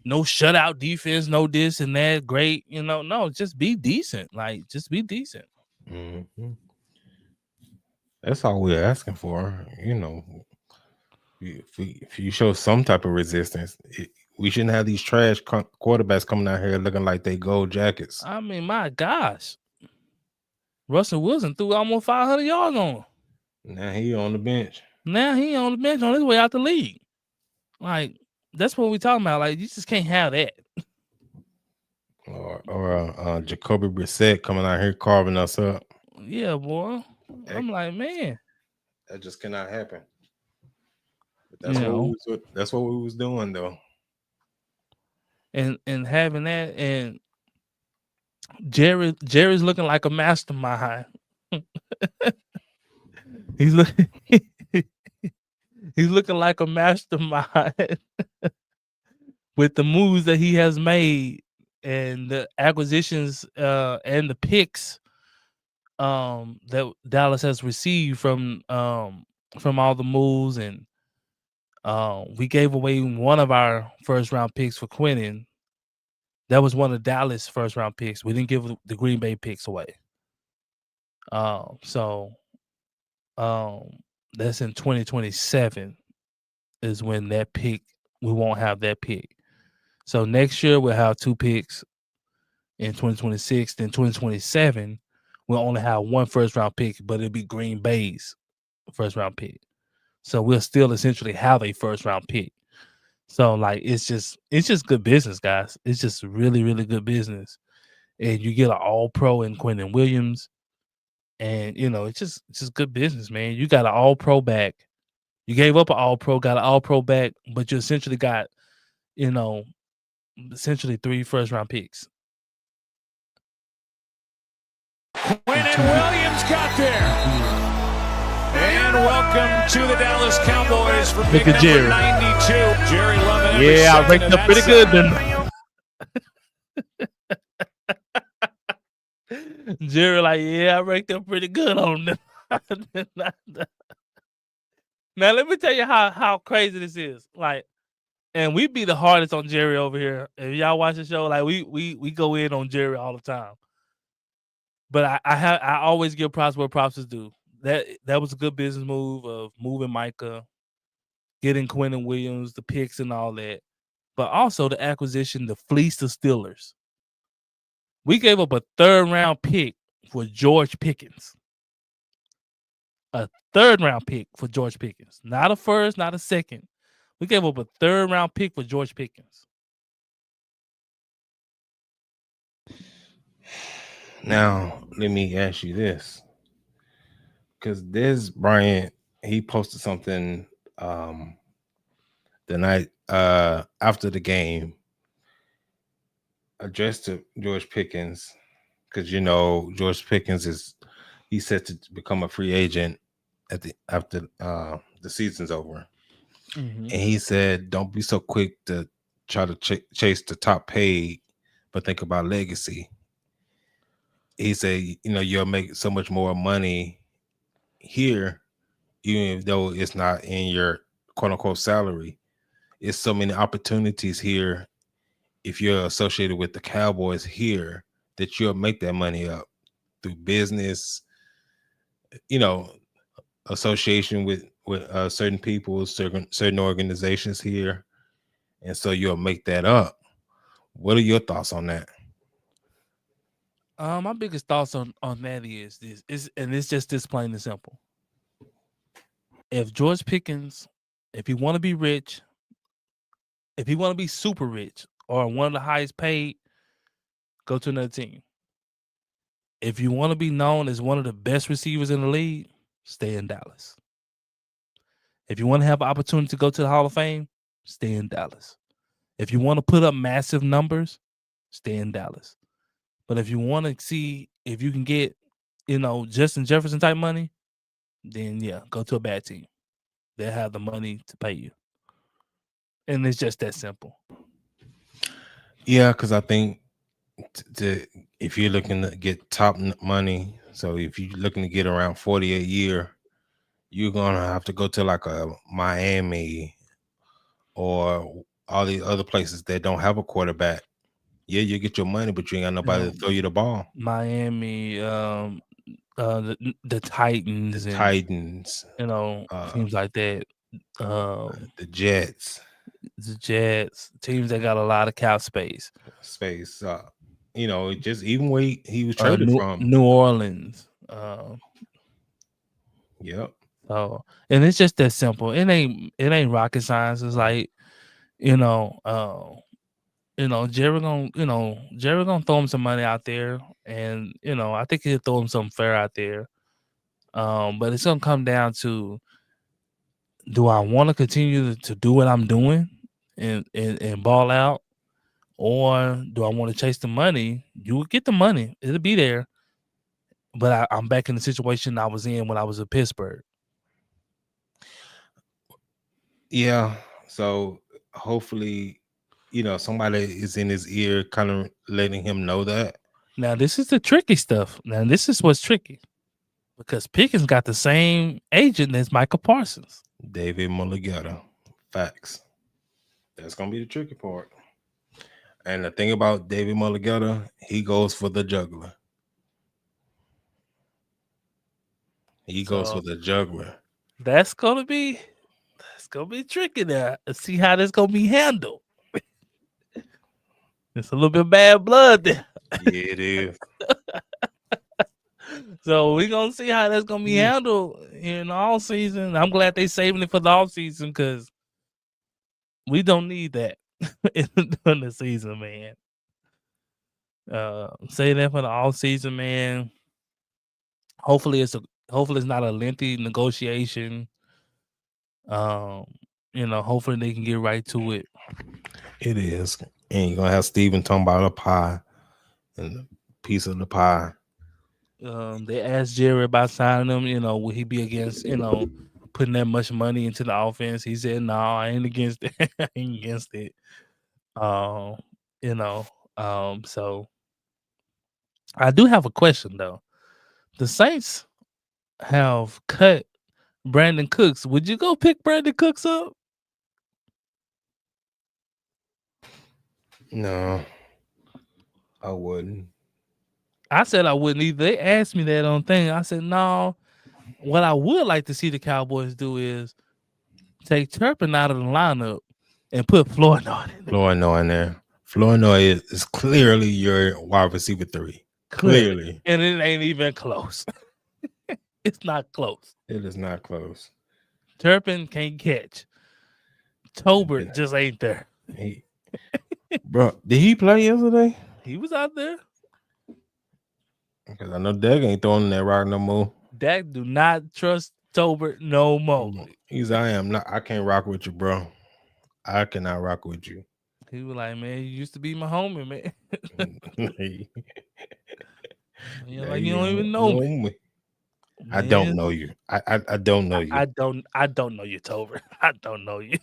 shutout defense, no this and that. Great, no, just be decent. Like just be decent. Mm-hmm. That's all we're asking for. If you show some type of resistance, we shouldn't have these trash quarterbacks coming out here looking like they gold jackets. I mean, my gosh, Russell Wilson threw almost 500 yards on him. Now he on the bench. Now he on the bench on his way out the league. Like that's what we talking about. Like you just can't have that. Or Jacoby Brissett coming out here carving us up. Yeah, boy. I'm like, man, that just cannot happen. But that's what we was doing though. And having that, and Jerry's looking like a mastermind. He's looking he's looking like a mastermind with the moves that he has made and the acquisitions and the picks that Dallas has received from all the moves. And we gave away one of our first round picks for Quinnen. That was one of Dallas' first round picks. We didn't give the Green Bay picks away. So that's in 2027 is when that pick, we won't have that pick. So next year we'll have 2 picks in 2026. Then 2027 we'll only have 1 first round pick, but it'll be Green Bay's first round pick. So we'll still essentially have a first round pick. So like it's just good business, guys. It's just really, really good business. And you get an all pro in Quinnen Williams. And it's just good business, man. You got an all pro back. You gave up an all pro, got an all pro back, but you essentially got, essentially 3 first round picks. Quinnen Williams got there. And welcome to the Dallas Cowboys for pick number 92. Jerry loving every I ranked up pretty good then. Jerry I ranked up pretty good on them. Now let me tell you how crazy this is. Like, and we be the hardest on Jerry over here. If y'all watch the show, like we go in on Jerry all the time. But I always give props where props is due. That was a good business move of moving Micah, getting Quinnen Williams, the picks and all that. But also the acquisition to fleece the Steelers. We gave up a 3rd round pick for George Pickens. A 3rd round pick for George Pickens. Not a first, not a second. We gave up a 3rd round pick for George Pickens. Now, let me ask you this. Because Dez Bryant, he posted something the night after the game addressed to George Pickens. Because George Pickens he's set to become a free agent after the season's over. Mm-hmm. And he said, don't be so quick to try to chase the top paid, but think about legacy. He said, you'll make so much more money here, even though it's not in your quote unquote salary. It's so many opportunities here if you're associated with the Cowboys here that you'll make that money up through business, association with certain people, certain organizations here, and so you'll make that up. What are your thoughts on that? My biggest thoughts on that is this, and it's just this plain and simple. If George Pickens, if you want to be rich, if you want to be super rich or one of the highest paid, go to another team. if you want to be known as one of the best receivers in the league, stay in Dallas. If you want to have an opportunity to go to the Hall of Fame, stay in Dallas. If you want to put up massive numbers, stay in Dallas. But if you want to see if you can get, Justin Jefferson type money, then yeah, go to a bad team. They have the money to pay you. And it's just that simple. Yeah, because I think if you're looking to get top money, so if you're looking to get around 40 a year, you're gonna have to go to like a Miami or all these other places that don't have a quarterback. Yeah, you get your money, but you ain't got nobody to throw you the ball. Miami, the Titans, Titans, teams like that. The Jets, teams that got a lot of cap space. Just even where he was traded from, New Orleans. Yep. So, and it's just that simple. It ain't rocket science. It's like, Jerry gonna throw him some money out there, and I think he'll throw him something fair out there. But it's gonna come down to, do I want to continue to do what I'm doing and ball out, or do I want to chase the money? You will get the money; it'll be there. But I'm back in the situation I was in when I was in Pittsburgh. Yeah. So hopefully, somebody is in his ear, kind of letting him know that. Now, this is the tricky stuff. Now, this is what's tricky, because Pickens got the same agent as Michael Parsons. David Mulligata. Facts. That's going to be the tricky part. And the thing about David Mulligata, he goes for the juggler. He goes for the juggler. That's gonna be tricky there. Let's see how that's gonna be handled. It's a little bit bad blood there. Yeah, it is. So we're gonna see how that's gonna be handled in the all season. I'm glad they saving it for the off season, because we don't need that during the season, man. Say that for the off season, man. Hopefully it's not a lengthy negotiation. Hopefully they can get right to it. It is. And you're gonna have Steven talking about a pie and a piece of the pie. They asked Jerry about signing him, will he be against, putting that much money into the offense? He said, no, I ain't against it. I ain't against it. So I do have a question though. The Saints have cut Brandon Cooks. Would you go pick Brandon Cooks up? No, I wouldn't. I said I wouldn't either. They asked me that on thing. I said, no. What I would like to see the Cowboys do is take Turpin out of the lineup and put Flournoy in there. Flournoy in there. Flournoy is clearly your wide receiver 3. Clearly. And it ain't even close. It's not close. It is not close. Turpin can't catch. Tolbert just ain't there. Bro, did he play yesterday? He was out there. Because I know Dak ain't throwing that rock no more. Dak do not trust Tolbert no more. I can't rock with you, bro. I cannot rock with you. He was like, man, you used to be my homie, man. You're like, you don't even know me. I don't know you. I don't know you. I don't know you, Tolbert. I don't know you.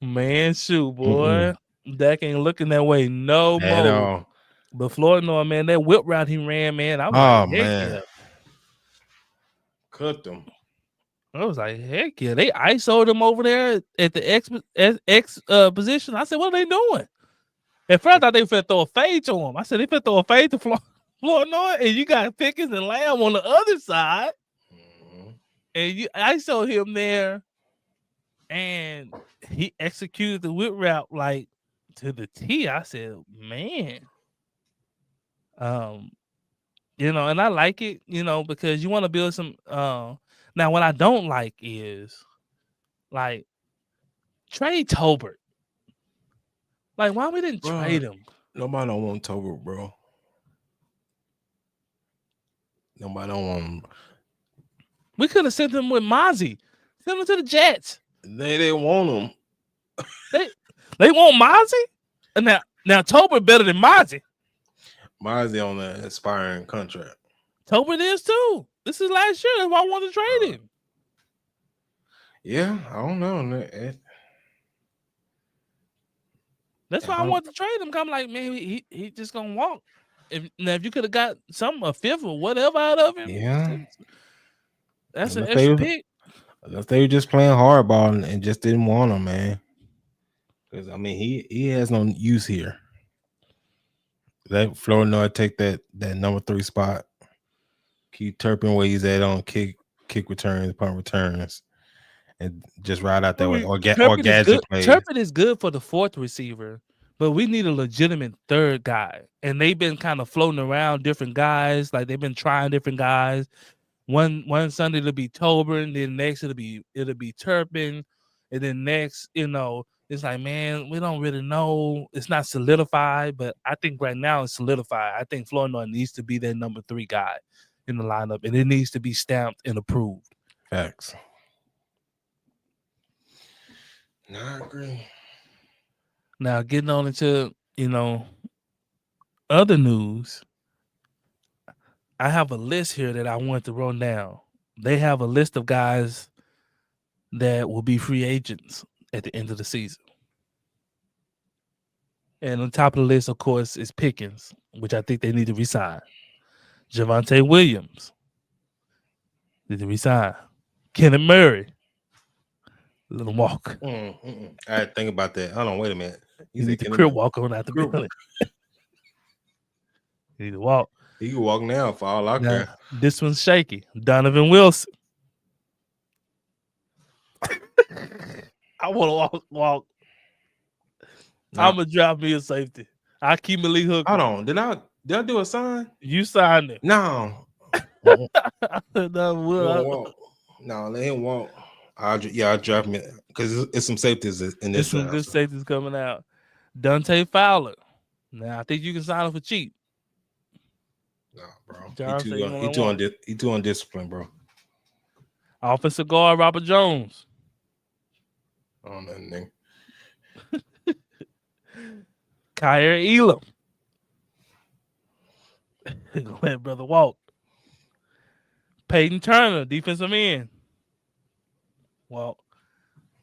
Man, shoot, boy. Dak ain't looking that way no At more. all. But Flournoy, man, that whip route he ran, man. I was like, man. yeah. Cut them. I was like, heck yeah. They ISO'd him over there at the X position. I said, what are they doing? At first, I thought they finna throw a fade to him. I said, they finna throw a fade to Flournoy, and you got Pickens and Lamb on the other side. Mm-hmm. And you ISO'd him there, and he executed the whip route like to the T. I said, man. And I like it, because you want to build some. Now, what I don't like is, like, trade Tolbert. Like, why we didn't trade him? Nobody don't want Tober, bro. Nobody don't want him. We could have sent him with Mozzie. Send him to the Jets. They didn't want him. They want Mozzie? Now Tober better than Mozzie. Mozzie on an expiring contract. Tober is too. This is last year. That's why I wanted to trade him. Yeah, I don't know. That's why I wanted to trade him. I'm like, man, he just gonna walk. If you could have got a fifth or whatever out of him, yeah, that's an extra pick. Unless they were just playing hardball and just didn't want him, man. Because I mean, he has no use here. Let Florida take that number 3 spot. Keep Turpin where he's at on kick returns, punt returns, and just ride out that way. Or gadget plays. Turpin is good for the 4th receiver, but we need a legitimate 3rd guy. And they've been kind of floating around different guys. Like they've been trying different guys. One Sunday it'll be Tober, then next it'll be Turpin, and then next, it's like, man, we don't really know. It's not solidified, but I think right now it's solidified. I think Florida needs to be their number 3 guy in the lineup, and it needs to be stamped and approved. Facts. No, I agree. Now, getting on into, other news, I have a list here that I want to run down. They have a list of guys that will be free agents at the end of the season. And on top of the list, of course, is Pickens, which I think they need to resign. Javonte Williams need to resign. Kenneth Murray, let him walk. I had to think about that. Hold on, wait a minute. You need to crib walk on out the building. You need to walk. He can walk now for all I care. This one's shaky. Donovan Wilson. I want to walk. Nah. I'm gonna drop me a safety. I keep Malik Hooker. Hold on. Did I do a sign? You signed it. No. No, let him walk. I'll drop me because it's some safeties in this. There's some good safeties coming out. Dante Fowler. Now I think you can sign him for cheap. No, bro. He too undisciplined, bro. Offensive guard Robert Jones. Oh, nothing. Kyer Elam. Go ahead, brother. Walk. Peyton Turner, defensive end. Well,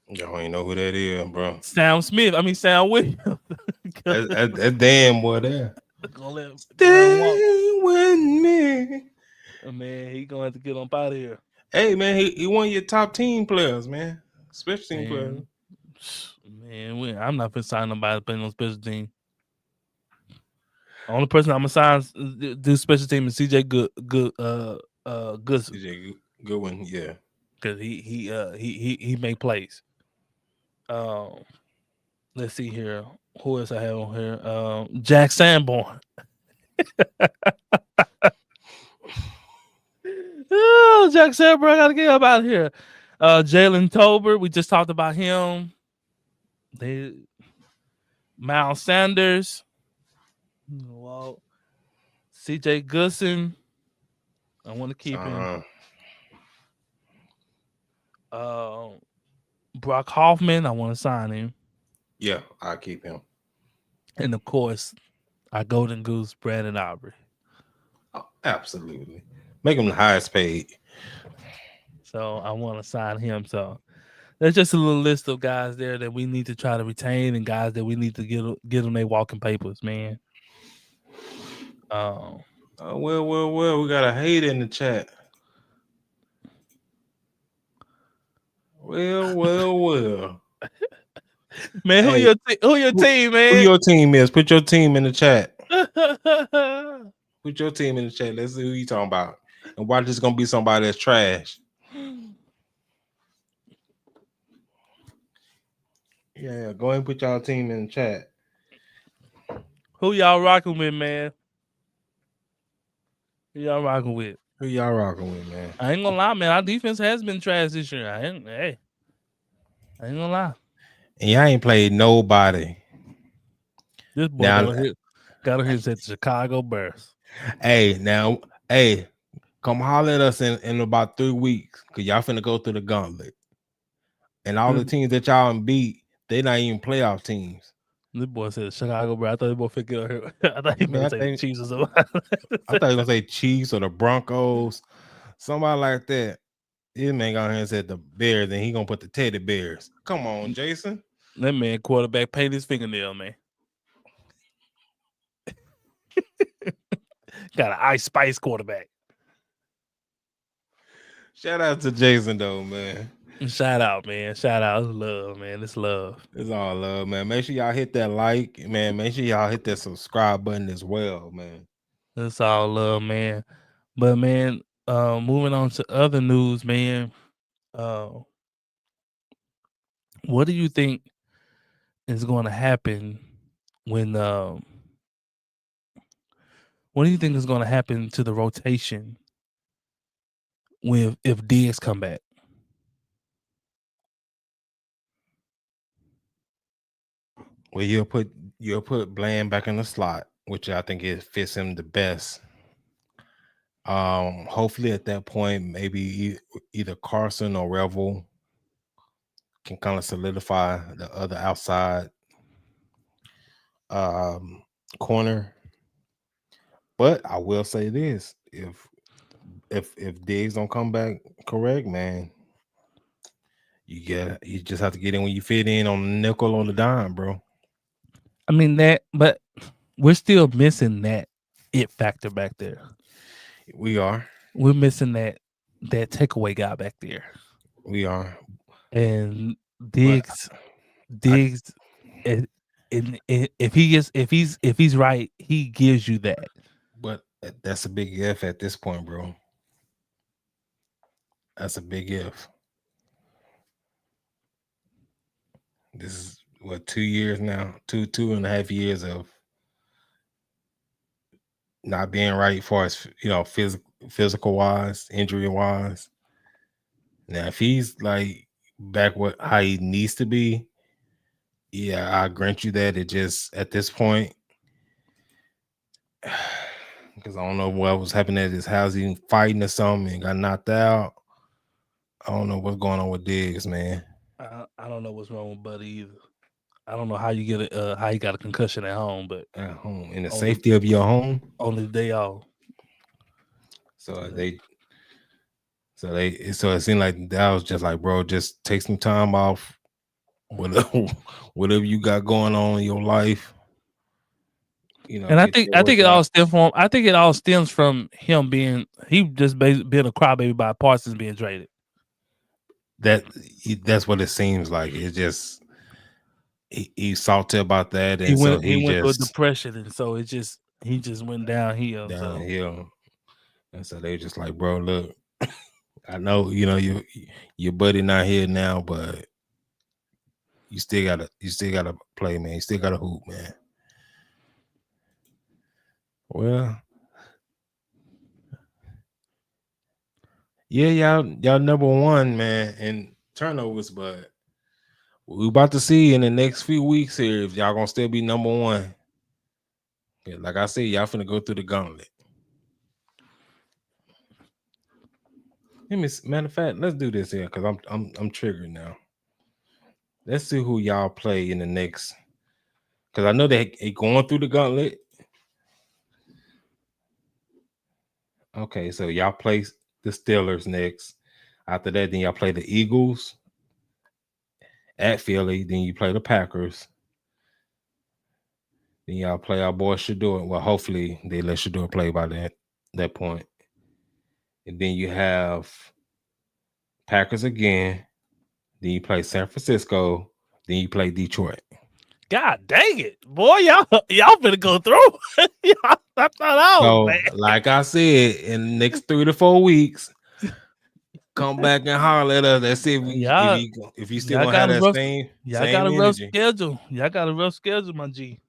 y'all ain't know who that is, bro. Sam Williams. That's damn boy there. Stay with me. Man, he gonna have to get on out of here. Hey, man, he one of your top team players, man. Special team players. Man, I'm not gonna sign nobody playing on special team. The only person I'm gonna sign do special team is CJ Goodson. CJ Goodwin, yeah. Because he make plays. Let's see here. Who else I have on here? Jack Sanborn. Oh, Jack Sanborn, I gotta get up out of here. Jalen Tober, we just talked about him. Miles Sanders. Well, CJ Goodson. I want to keep him. Brock Hoffman, I want to sign him. Yeah, I'll keep him. And of course, our golden goose, Brandon Aubrey. Oh, absolutely. Make him the highest paid. So I want to sign him. So there's just a little list of guys there that we need to try to retain and guys that we need to get them their walking papers, man. Well, we got a hate in the chat. Well. Man, who your team, man? Who your team is? Put your team in the chat. Put your team in the chat. Let's see who you talking about. And watch this gonna be somebody that's trash. Yeah, go ahead and put y'all team in the chat. Who y'all rocking with, man? Who y'all rocking with, man? I ain't gonna lie, man. Our defense has been trash this year. I ain't gonna lie. And y'all ain't played nobody. This boy Got her here and said the Chicago Bears. Hey, now, come holler at us in about 3 weeks because y'all finna go through the gauntlet. And all the teams that y'all beat, they not even playoff teams. This boy said Chicago Bears. I thought he boy figured out here. I thought he was going to say the Chiefs or something. I thought he was going to say Chiefs or the Broncos, somebody like that. This man got here and said the Bears, and he going to put the teddy bears. Come on, Jason. That man quarterback paint his fingernail, man. Got an Ice Spice quarterback. Shout out to Jason, though, man. Shout out, man. Shout out. It's love, man. It's love. It's all love, man. Make sure y'all hit that like, man. Make sure y'all hit that subscribe button as well, man. It's all love, man. But, man, moving on to other news, man. What do you think is going to happen when what do you think is going to happen to the rotation if Diggs come back? Well, you'll put Bland back in the slot, which I think it fits him the best. Hopefully at that point, maybe either Carson or Revel can kind of solidify the other outside corner. But I will say this: if Diggs don't come back correct, man, you just have to get in when you fit in on the nickel or the dime, bro. I mean but we're still missing that it factor back there. We're missing that takeaway guy back there. We are. And Diggs, if he's right, he gives you that. But that's a big if at this point, bro. That's a big if. This is what 2 years now, 2.5 years of not being right for us, physical wise, injury wise. Now, if he's like back how he needs to be, yeah, I grant you that. It just at this point, because I don't know what was happening at his house, he fighting or something and got knocked out. I don't know what's going on with Diggs, man. I don't know what's wrong with Buddy either. I don't know how you get how you got a concussion at home, but at home in the safety of your home on the day off. So it seemed like that was just like, bro, just take some time off. Whatever you got going on in your life, And I think it all stems from. I think it all stems from him being being a crybaby by Parsons being traded. That's what it seems like. It just he's salty about that, and he went through a depression, and so he just went downhill. And so they just like, bro, look, I know your buddy not here now, but you still gotta play, man. You still gotta hoop, man. Well, yeah, y'all number one, man, in turnovers, but we about to see in the next few weeks here if y'all gonna still be number one. Yeah, like I said, y'all finna go through the gauntlet. Matter of fact, let's do this here because I'm triggered now. Let's see who y'all play in the next, because I know they going through the gauntlet. Okay, so y'all play the Steelers next. After that, then y'all play the Eagles at Philly. Then you play the Packers. Then y'all play our boy Shador. Well, hopefully they let Shador play by that point. And then you have Packers again. Then you play San Francisco. Then you play Detroit. God dang it, boy! Y'all finna go through. I thought out, man. Like I said, in the next 3 to 4 weeks, come back and holler at us. Let's see if you still gonna have that same. Y'all got a rough schedule. Y'all got a rough schedule, my G.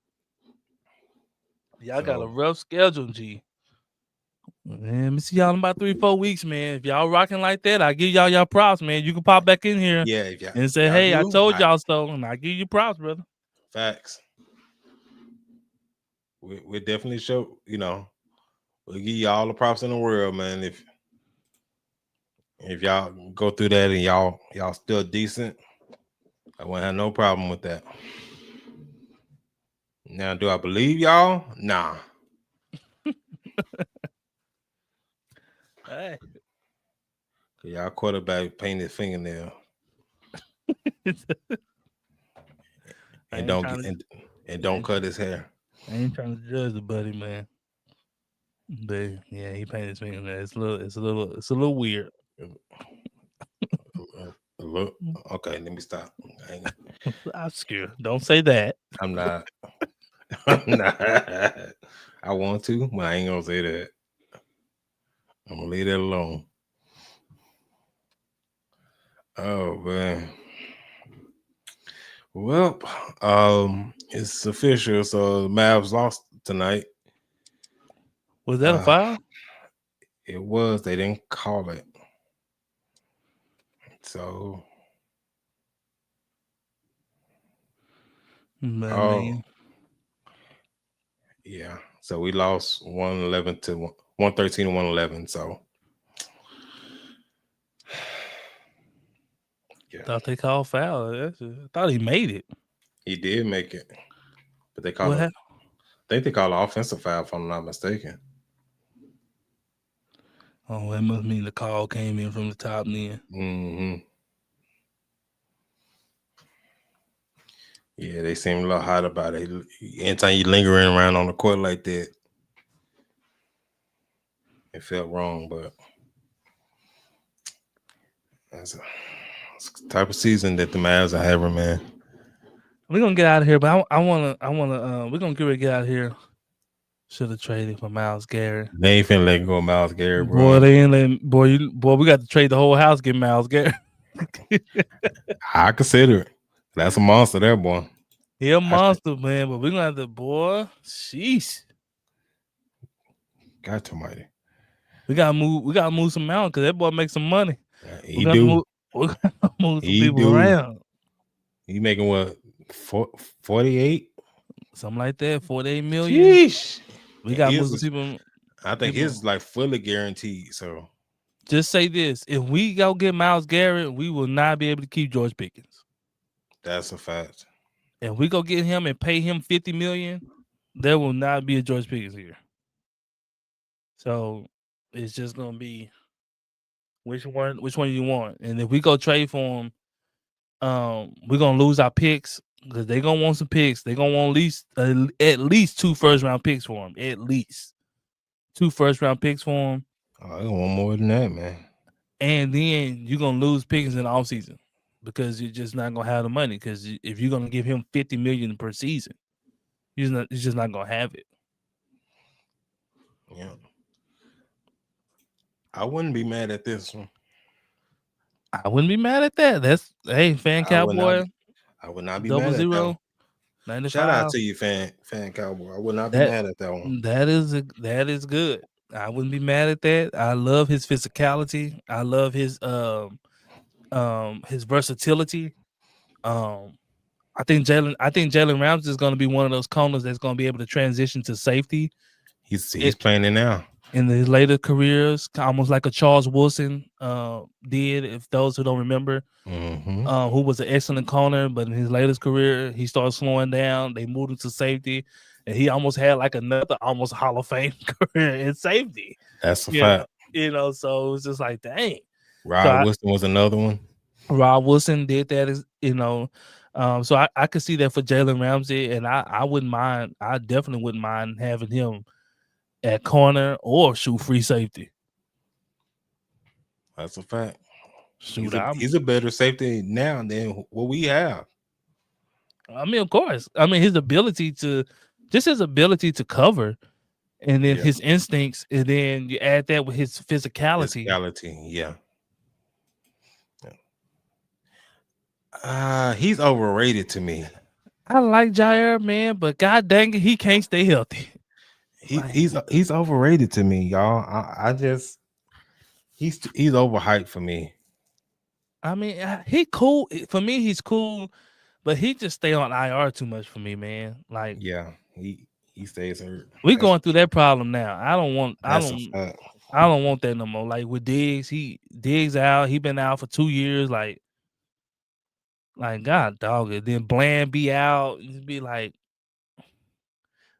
Y'all got a rough schedule, G. Man, let me see y'all in about 3-4 weeks, man. If y'all rocking like that, I give y'all props, man. You can pop back in here, and say, "Hey, I told y'all so," and I give you props, brother. Facts. we definitely show. We'll give you all the props in the world, man. If y'all go through that and y'all still decent, I wouldn't have no problem with that. Now, do I believe y'all? Nah. Hey. Y'all quarterback painted fingernail. and don't cut his hair. I ain't trying to judge the buddy, man. But yeah, he painted his fingernail. It's a little weird. Look, okay, let me stop. I'm scared. Don't say that. I'm not. I'm not. I want to, but I ain't gonna say that. I'm gonna leave that alone. Oh man. Well, it's official. So the Mavs lost tonight. Was that a foul? It was. They didn't call it. So, Man. Yeah. So we lost 111 to 113 to 111. So, yeah. Thought they called foul. I thought he made it. He did make it, but they called. I think they called an offensive foul, if I'm not mistaken. Oh, that must mean the call came in from the top then. Mm-hmm. Yeah, they seem a little hot about it. Anytime you lingering around on the court like that, it felt wrong, but that's the type of season that the Mavs are having, man. We're gonna get out of here, but I wanna we're gonna get out of here. Should have traded for Myles Garrett. They ain't finna let go of Myles Garrett, bro. Boy, they ain't letting boy, we got to trade the whole house, get Myles Garrett. I consider it. That's a monster there, boy. He a monster, man, but we're gonna have to, boy. Sheesh. God almighty. We gotta move some mountains because that boy makes some money. He do. We gotta move some people around. He making what, 48? Something like that, 48 million. Sheesh. We got to move some people. I think his is like fully guaranteed. So just say this: if we go get Myles Garrett, we will not be able to keep George Pickens. That's a fact. If we go get him and pay him $50 million, there will not be a George Pickens here. So it's just gonna be which one do you want? And if we go trade for him, we're gonna lose our picks because they're gonna want some picks. They're gonna want at least 2 first-round picks for him. At least 2 first-round picks for him. Oh, I want more than that, man. And then you're gonna lose Pickens in the offseason because you're just not gonna have the money. Because if you're gonna give him $50 million per season, you're just not gonna have it. Yeah. I wouldn't be mad at this one. I wouldn't be mad at that. That's fan Cowboy. I would not be mad at that. 95. Shout out to you, fan Cowboy. I would not be mad at that one. That is good. I wouldn't be mad at that. I love his physicality. I love his versatility. I think Jalen Ramsey is going to be one of those corners that's going to be able to transition to safety. He's playing it now. In his later careers, almost like a Charles Wilson did, if those who don't remember, who was an excellent corner, but in his latest career, he started slowing down. They moved him to safety, and he almost had like another almost Hall of Fame career in safety. That's a fact. So it was just like, dang. Rob Wilson was another one. Rob Wilson did that, so I could see that for Jalen Ramsey, and I wouldn't mind. I definitely wouldn't mind having him at corner or shoot free safety. That's a fact. He's a better safety now than what we have. I mean, of course. I mean, his ability to cover, and then his instincts, and then you add that with his physicality. Yeah. He's overrated to me. I like Jair, man, but god dang it, he can't stay healthy. He's overrated to me, y'all. I just he's overhyped for me. I mean, he cool for me. He's cool, but he just stay on IR too much for me, man. Like, yeah, he He stays hurt. We going through that problem now. I don't want fact. I don't want that no more. Like with Diggs, Diggs out. He been out for 2 years. Like God dog it. Then Bland be out. It'd be like,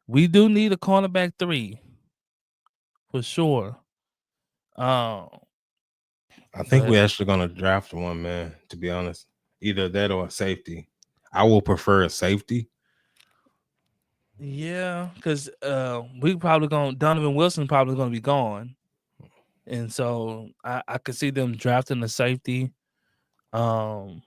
we do need a cornerback 3 for sure. I think we're actually gonna draft one, man. To be honest, either that or a safety. I will prefer a safety. Yeah, because we probably Donovan Wilson probably gonna be gone, and so I could see them drafting a safety. They're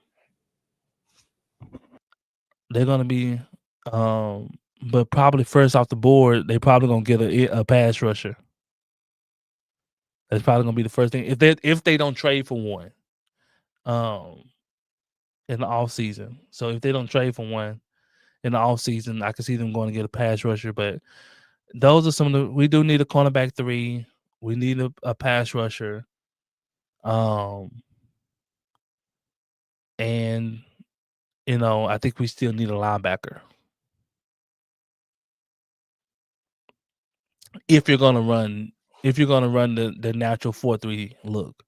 gonna be, but probably first off the board, they probably gonna get a pass rusher. That's probably gonna be the first thing if they don't trade for one, in the off season. So if they don't trade for one in the off season, I can see them going to get a pass rusher. But those are some of the. We do need a cornerback 3. We need a pass rusher. And I think we still need a linebacker. If you're gonna run the natural 4-3 look.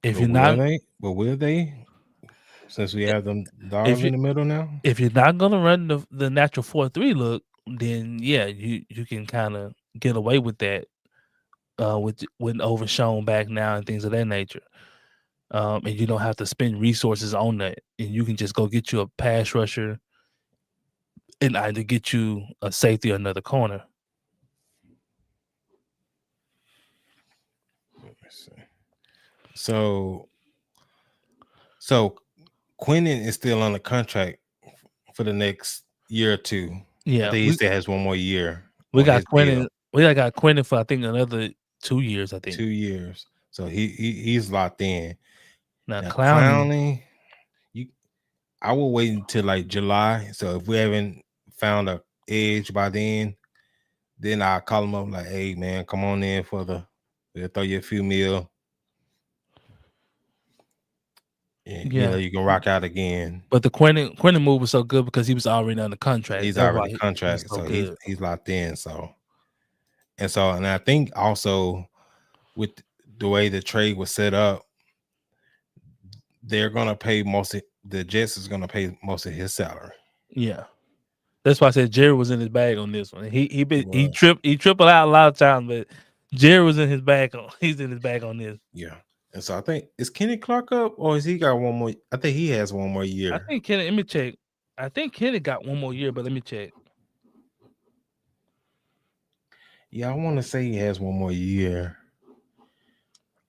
If you're not, will they? Since we have them dogs in the middle now. If you're not gonna run the natural 4-3 look, then yeah, you can kind of get away with that. With Overshown back now and things of that nature. And you don't have to spend resources on that, and you can just go get you a pass rusher and either get you a safety or another corner. Let me see. So Quinnen is still on the contract for the next year or 2. Yeah, I think he still has one more year. We got Quinnen. We got Quinnen for I think another 2 years. I think 2 years. So he's locked in. Now Clowney, I will wait until like July. So if we haven't found a edge by then I'll call him up like, hey man, come on in we'll throw you a few mil. Yeah, you can rock out again. But the Quinnen move was so good because he was already on the contract. He's already contract, so he's locked in. And I think also with the way the trade was set up, they're gonna pay the Jets is gonna pay most of his salary. Yeah, that's why I said Jerry was in his bag on this one. He tripled out a lot of times, but Jerry was in his bag. He's in his bag on this. Yeah. And so I think, is Kenny Clark up or has he got one more? I think he has one more year. I think Kenny, let me check. I think Kenny got one more year, but let me check. Yeah, I want to say he has one more year.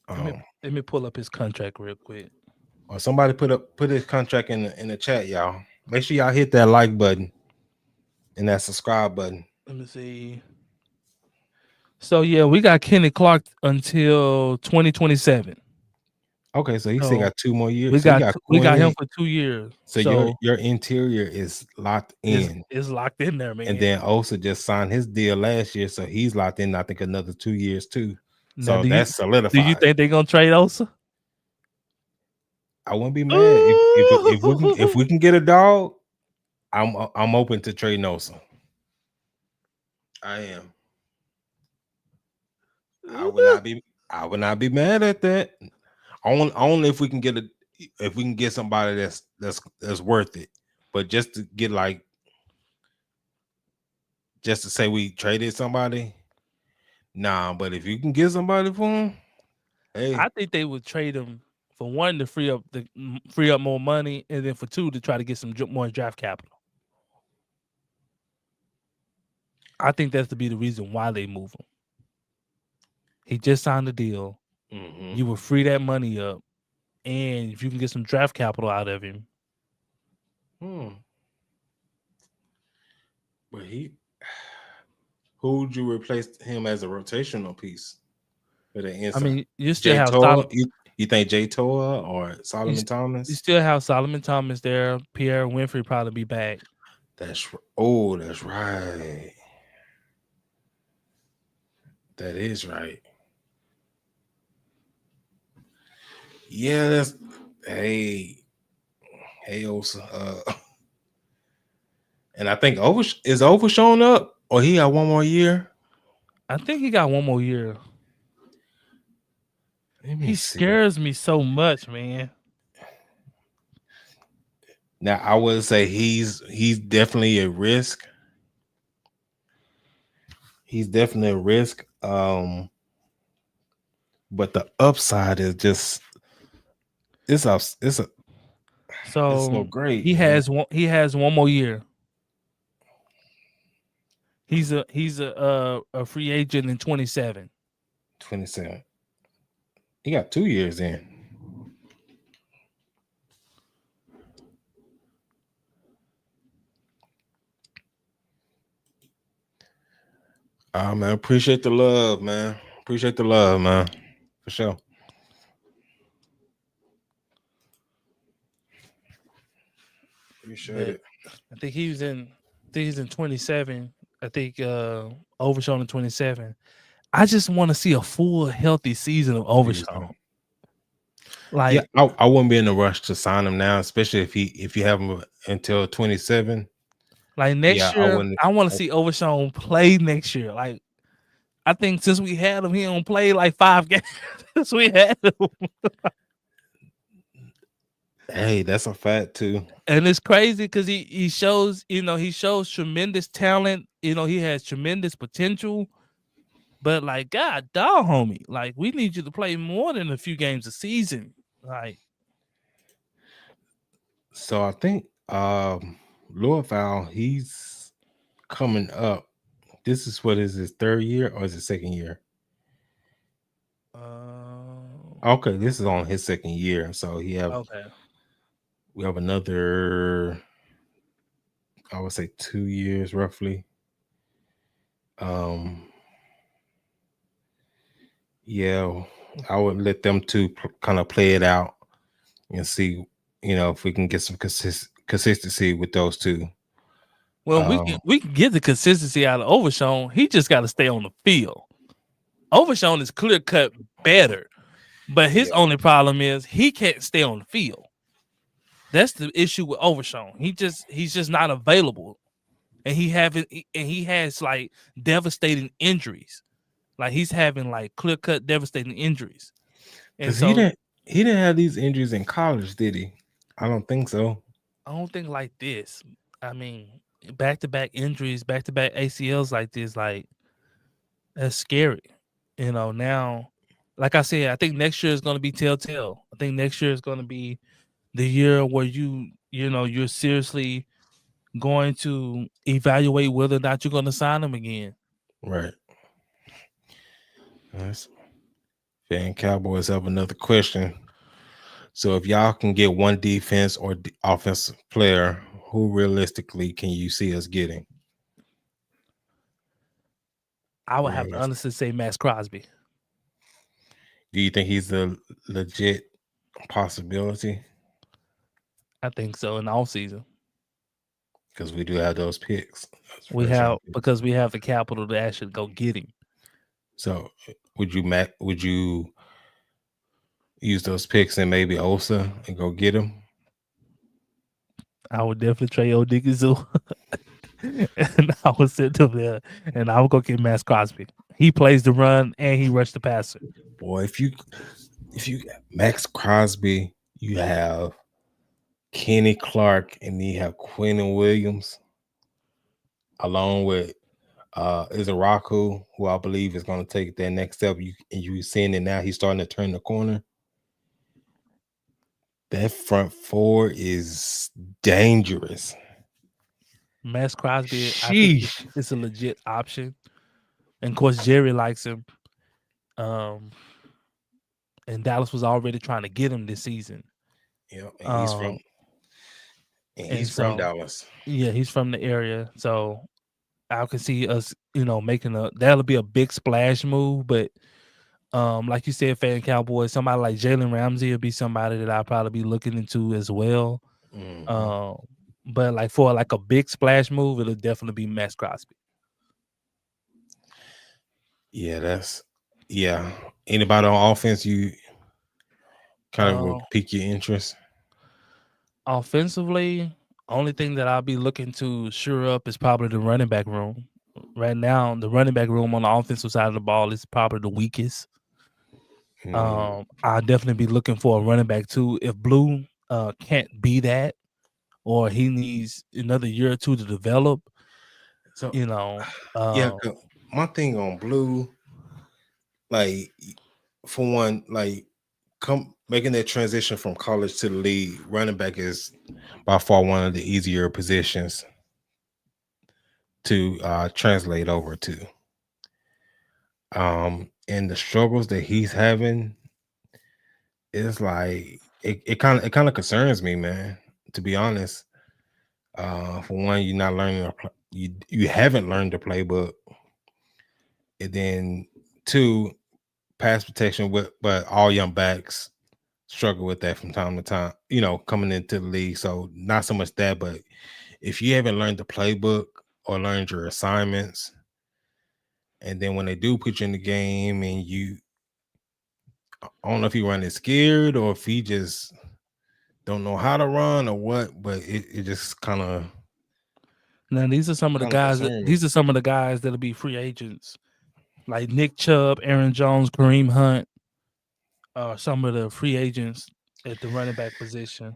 Let me pull up his contract real quick. Or somebody put his contract in the chat, y'all. Make sure y'all hit that like button and that subscribe button. Let me see. So yeah, we got Kenny Clark until 2027. Okay, so he still got 2 more years. We got him for 2 years. So your interior is locked in. It's locked in there, man. And then Osa just signed his deal last year, so he's locked in. I think another 2 years too. So that's solidified. Do you think they're gonna trade Osa? I wouldn't be mad if we can get a dog. I'm open to trading Osa. I am. I would not be mad at that. Only if we can get somebody that's worth it. But just to get just to say we traded somebody, nah. But if you can get somebody for him, hey, I think they would trade him for 1 to free up more money, and then for 2 to try to get some more draft capital. I think that's to be the reason why they move him. He just signed a deal. Mm-hmm. You will free that money up, and if you can get some draft capital out of him. But who would you replace him as a rotational piece for the inside? I mean, you still have Solomon. You think Jay Toa or Solomon Thomas? You still have Solomon Thomas there. Pierre Winfrey probably be back. That's right. That is right. Yeah, that's hey Osa. And I think Overshown up, or he got one more year. I think he got one more year. He scares me so much, man. Now I would say he's definitely a risk. He's definitely a risk. But the upside is just it's so great. He has one more year. He's a free agent in 27. 27. He got 2 years in. Man, appreciate the love, man. Appreciate the love, man. For sure. Appreciate it. I think he's in 27. I think Overshown in 27. I just want to see a full healthy season of Overshown. Like, yeah, I wouldn't be in a rush to sign him now, especially if you have him until 27. Like next year, I want to see Overshown play next year. Like, I think since we had him, he don't play like 5 games since we had him. Hey, that's a fact too. And it's crazy because he shows, he shows tremendous talent. He has tremendous potential. But like, God dog, homie, like we need you to play more than a few games a season. Like, so I think Louisville, he's coming up. This is what is his 3rd year or is it 2nd year? Okay, this is on his 2nd year. So we have another, I would say 2 years roughly. Yeah, I would let them two kind of play it out and see, if we can get some consistency with those two. Well, we can get the consistency out of Overshown. He just got to stay on the field. Overshown is clear cut better, but his only problem is he can't stay on the field. That's the issue with Overshown. He's just not available, and he has like devastating injuries. Like he's having like clear cut devastating injuries. And so he didn't have these injuries in college, did he? I don't think so. I don't think like this. I mean, back-to-back injuries, back-to-back ACLs like this, like that's scary. Now, like I said, I think next year is going to be telltale. I think next year is going to be the year where you're seriously going to evaluate whether or not you're going to sign him again. Right. Nice. Fan Cowboys have another question. So if y'all can get one defense or offensive player, who realistically can you see us getting? I would have to honestly say Max Crosby. Do you think he's a legit possibility? I think so in the offseason. Because we do have those picks. Because we have the capital to actually go get him. So would you use those picks and maybe Osa and go get him? I would definitely trade old Dicky Zoo. And I would sit him there and I would go get Max Crosby. He plays the run and he rushed the passer. Boy, if you Max Crosby, you have Kenny Clark and you have Quentin Williams along with Izaraku, who I believe is going to take that next step. You're seeing it now. He's starting to turn the corner. That front four is dangerous. Max Crosby, I think it's a legit option. And of course, Jerry likes him. And Dallas was already trying to get him this season. Yeah, and he's from Dallas. Yeah, he's from the area. So I can see us, making that'll be a big splash move. But like you said, Fan Cowboys, somebody like Jalen Ramsey will be somebody that I'll probably be looking into as well. Mm-hmm. But like for like a big splash move, it'll definitely be Max Crosby. Yeah, anybody on offense you kind of will pique your interest? Offensively, Only thing that I'll be looking to sure up is probably the running back room. Right now, the running back room on the offensive side of the ball is probably the weakest. I'll definitely be looking for a running back too. If Blue can't be that, or he needs another year or two to develop, So yeah. My thing on Blue, like for one, like making that transition from college to the league, running back is by far one of the easier positions to translate over to. And the struggles that he's having is like it kind of concerns me, man, to be honest. For one, you're not learning you haven't learned the playbook, and then two, pass protection but all young backs struggle with that from time to time, coming into the league. So not so much that, but if you haven't learned the playbook or learned your assignments, and then when they do put you in the game and I don't know if he running scared or if he just don't know how to run or what, but it just kind of. Now these are some of the guys. These are some of the guys that'll be free agents, like Nick Chubb, Aaron Jones, Kareem Hunt, some of the free agents at the running back position.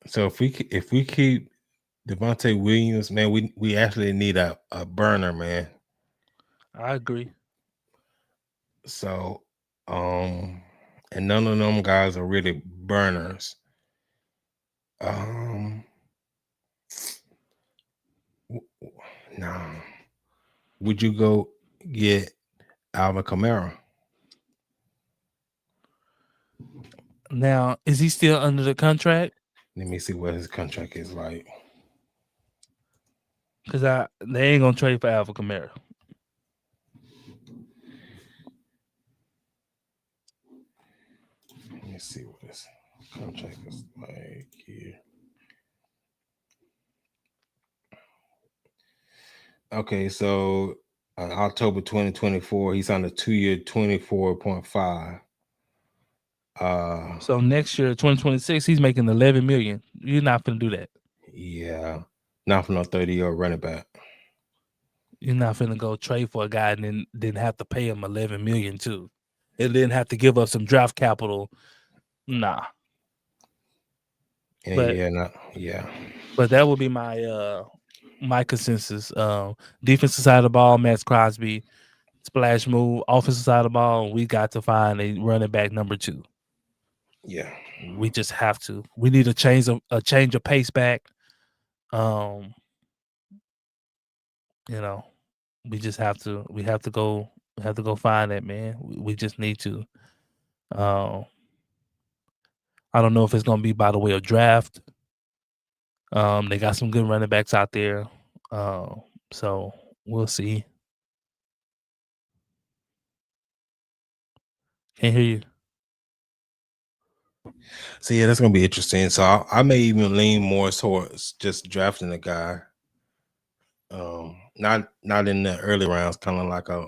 So if we keep Devontae Williams, man, we actually need a burner, man. I agree. So, and none of them guys are really burners. No. Would you go get Alvin Kamara? Now, is he still under the contract? Let me see what his contract is like. Because they ain't gonna trade for Alvin Kamara. Let me see what his contract is like here. Okay, so October 2024, he signed a 2-year, 24.5. So next year, 2026, he's making $11 million. You're not gonna do that. Yeah, not for no 30-year-old running back. You're not finna go trade for a guy and then didn't have to pay him $11 million too. It didn't have to give up some draft capital. Nah. But that would be my my consensus. Defensive side of the ball, Max Crosby, splash move. Offensive side of the ball, we got to find a running back number 2. Yeah, we just have to. We need a change of pace back. We just have to. We have to go. We have to go find that, man. We just need to. I don't know if it's gonna be by the way of draft. They got some good running backs out there. So we'll see. Can't hear you. So yeah, that's gonna be interesting. So I may even lean more towards just drafting a guy. Not in the early rounds, kind of like a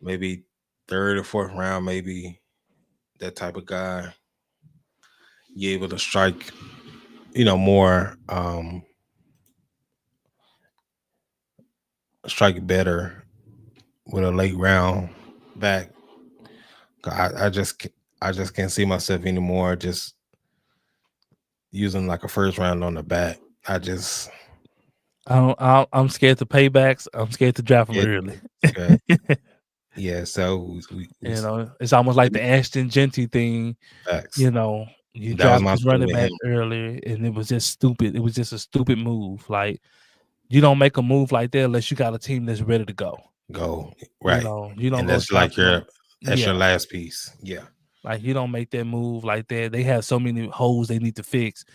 maybe 3rd or 4th round, maybe that type of guy. You're able to strike, more strike better with a late round back. I just can't see myself anymore just using like a 1st round on the back. I'm scared to paybacks. I'm scared to draft them early. Okay. Yeah, so it's almost like the Ashton Genty thing. Facts. You draft this running back early, and it was just stupid. It was just a stupid move. Like, you don't make a move like that unless you got a team that's ready to go. Right. You don't. And that's like your last piece. Yeah. Like, you don't make that move like that. They have so many holes they need to fix.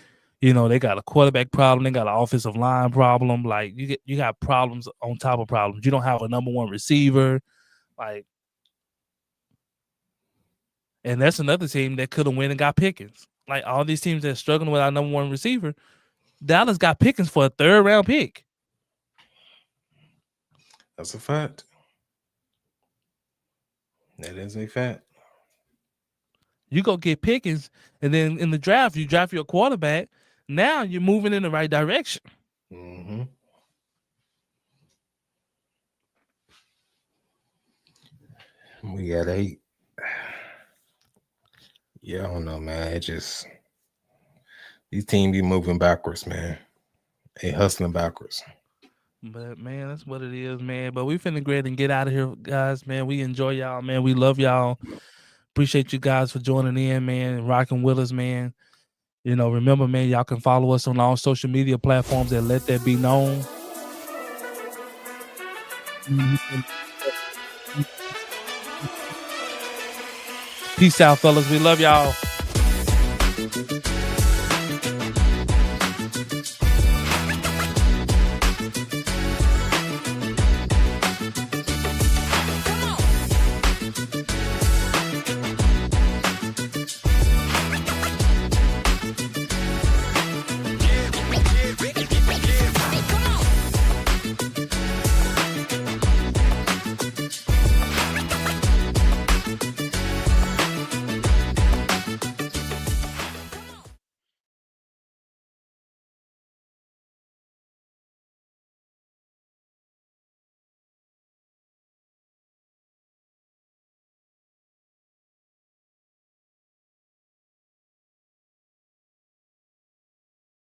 They got a quarterback problem. They got an offensive line problem. Like, you got problems on top of problems. You don't have a number 1 receiver. Like, and that's another team that could have went and got Pickens. Like, all these teams that are struggling with our number 1 receiver, Dallas got Pickens for a 3rd round pick. That's a fact. That is a fact. You go get Pickens, and then in the draft, you draft your quarterback. Now you're moving in the right direction. Mm-hmm. We got 8. Yeah, I don't know, man. It just these teams be moving backwards, man. They hustling backwards. But man, that's what it is, man. But we finna go ahead and get out of here, guys, man. We enjoy y'all, man. We love y'all. Appreciate you guys for joining in, man, rocking with us, man. You know, remember, man, y'all can follow us on all social media platforms and Let That Be Known. Peace out, fellas. We love y'all.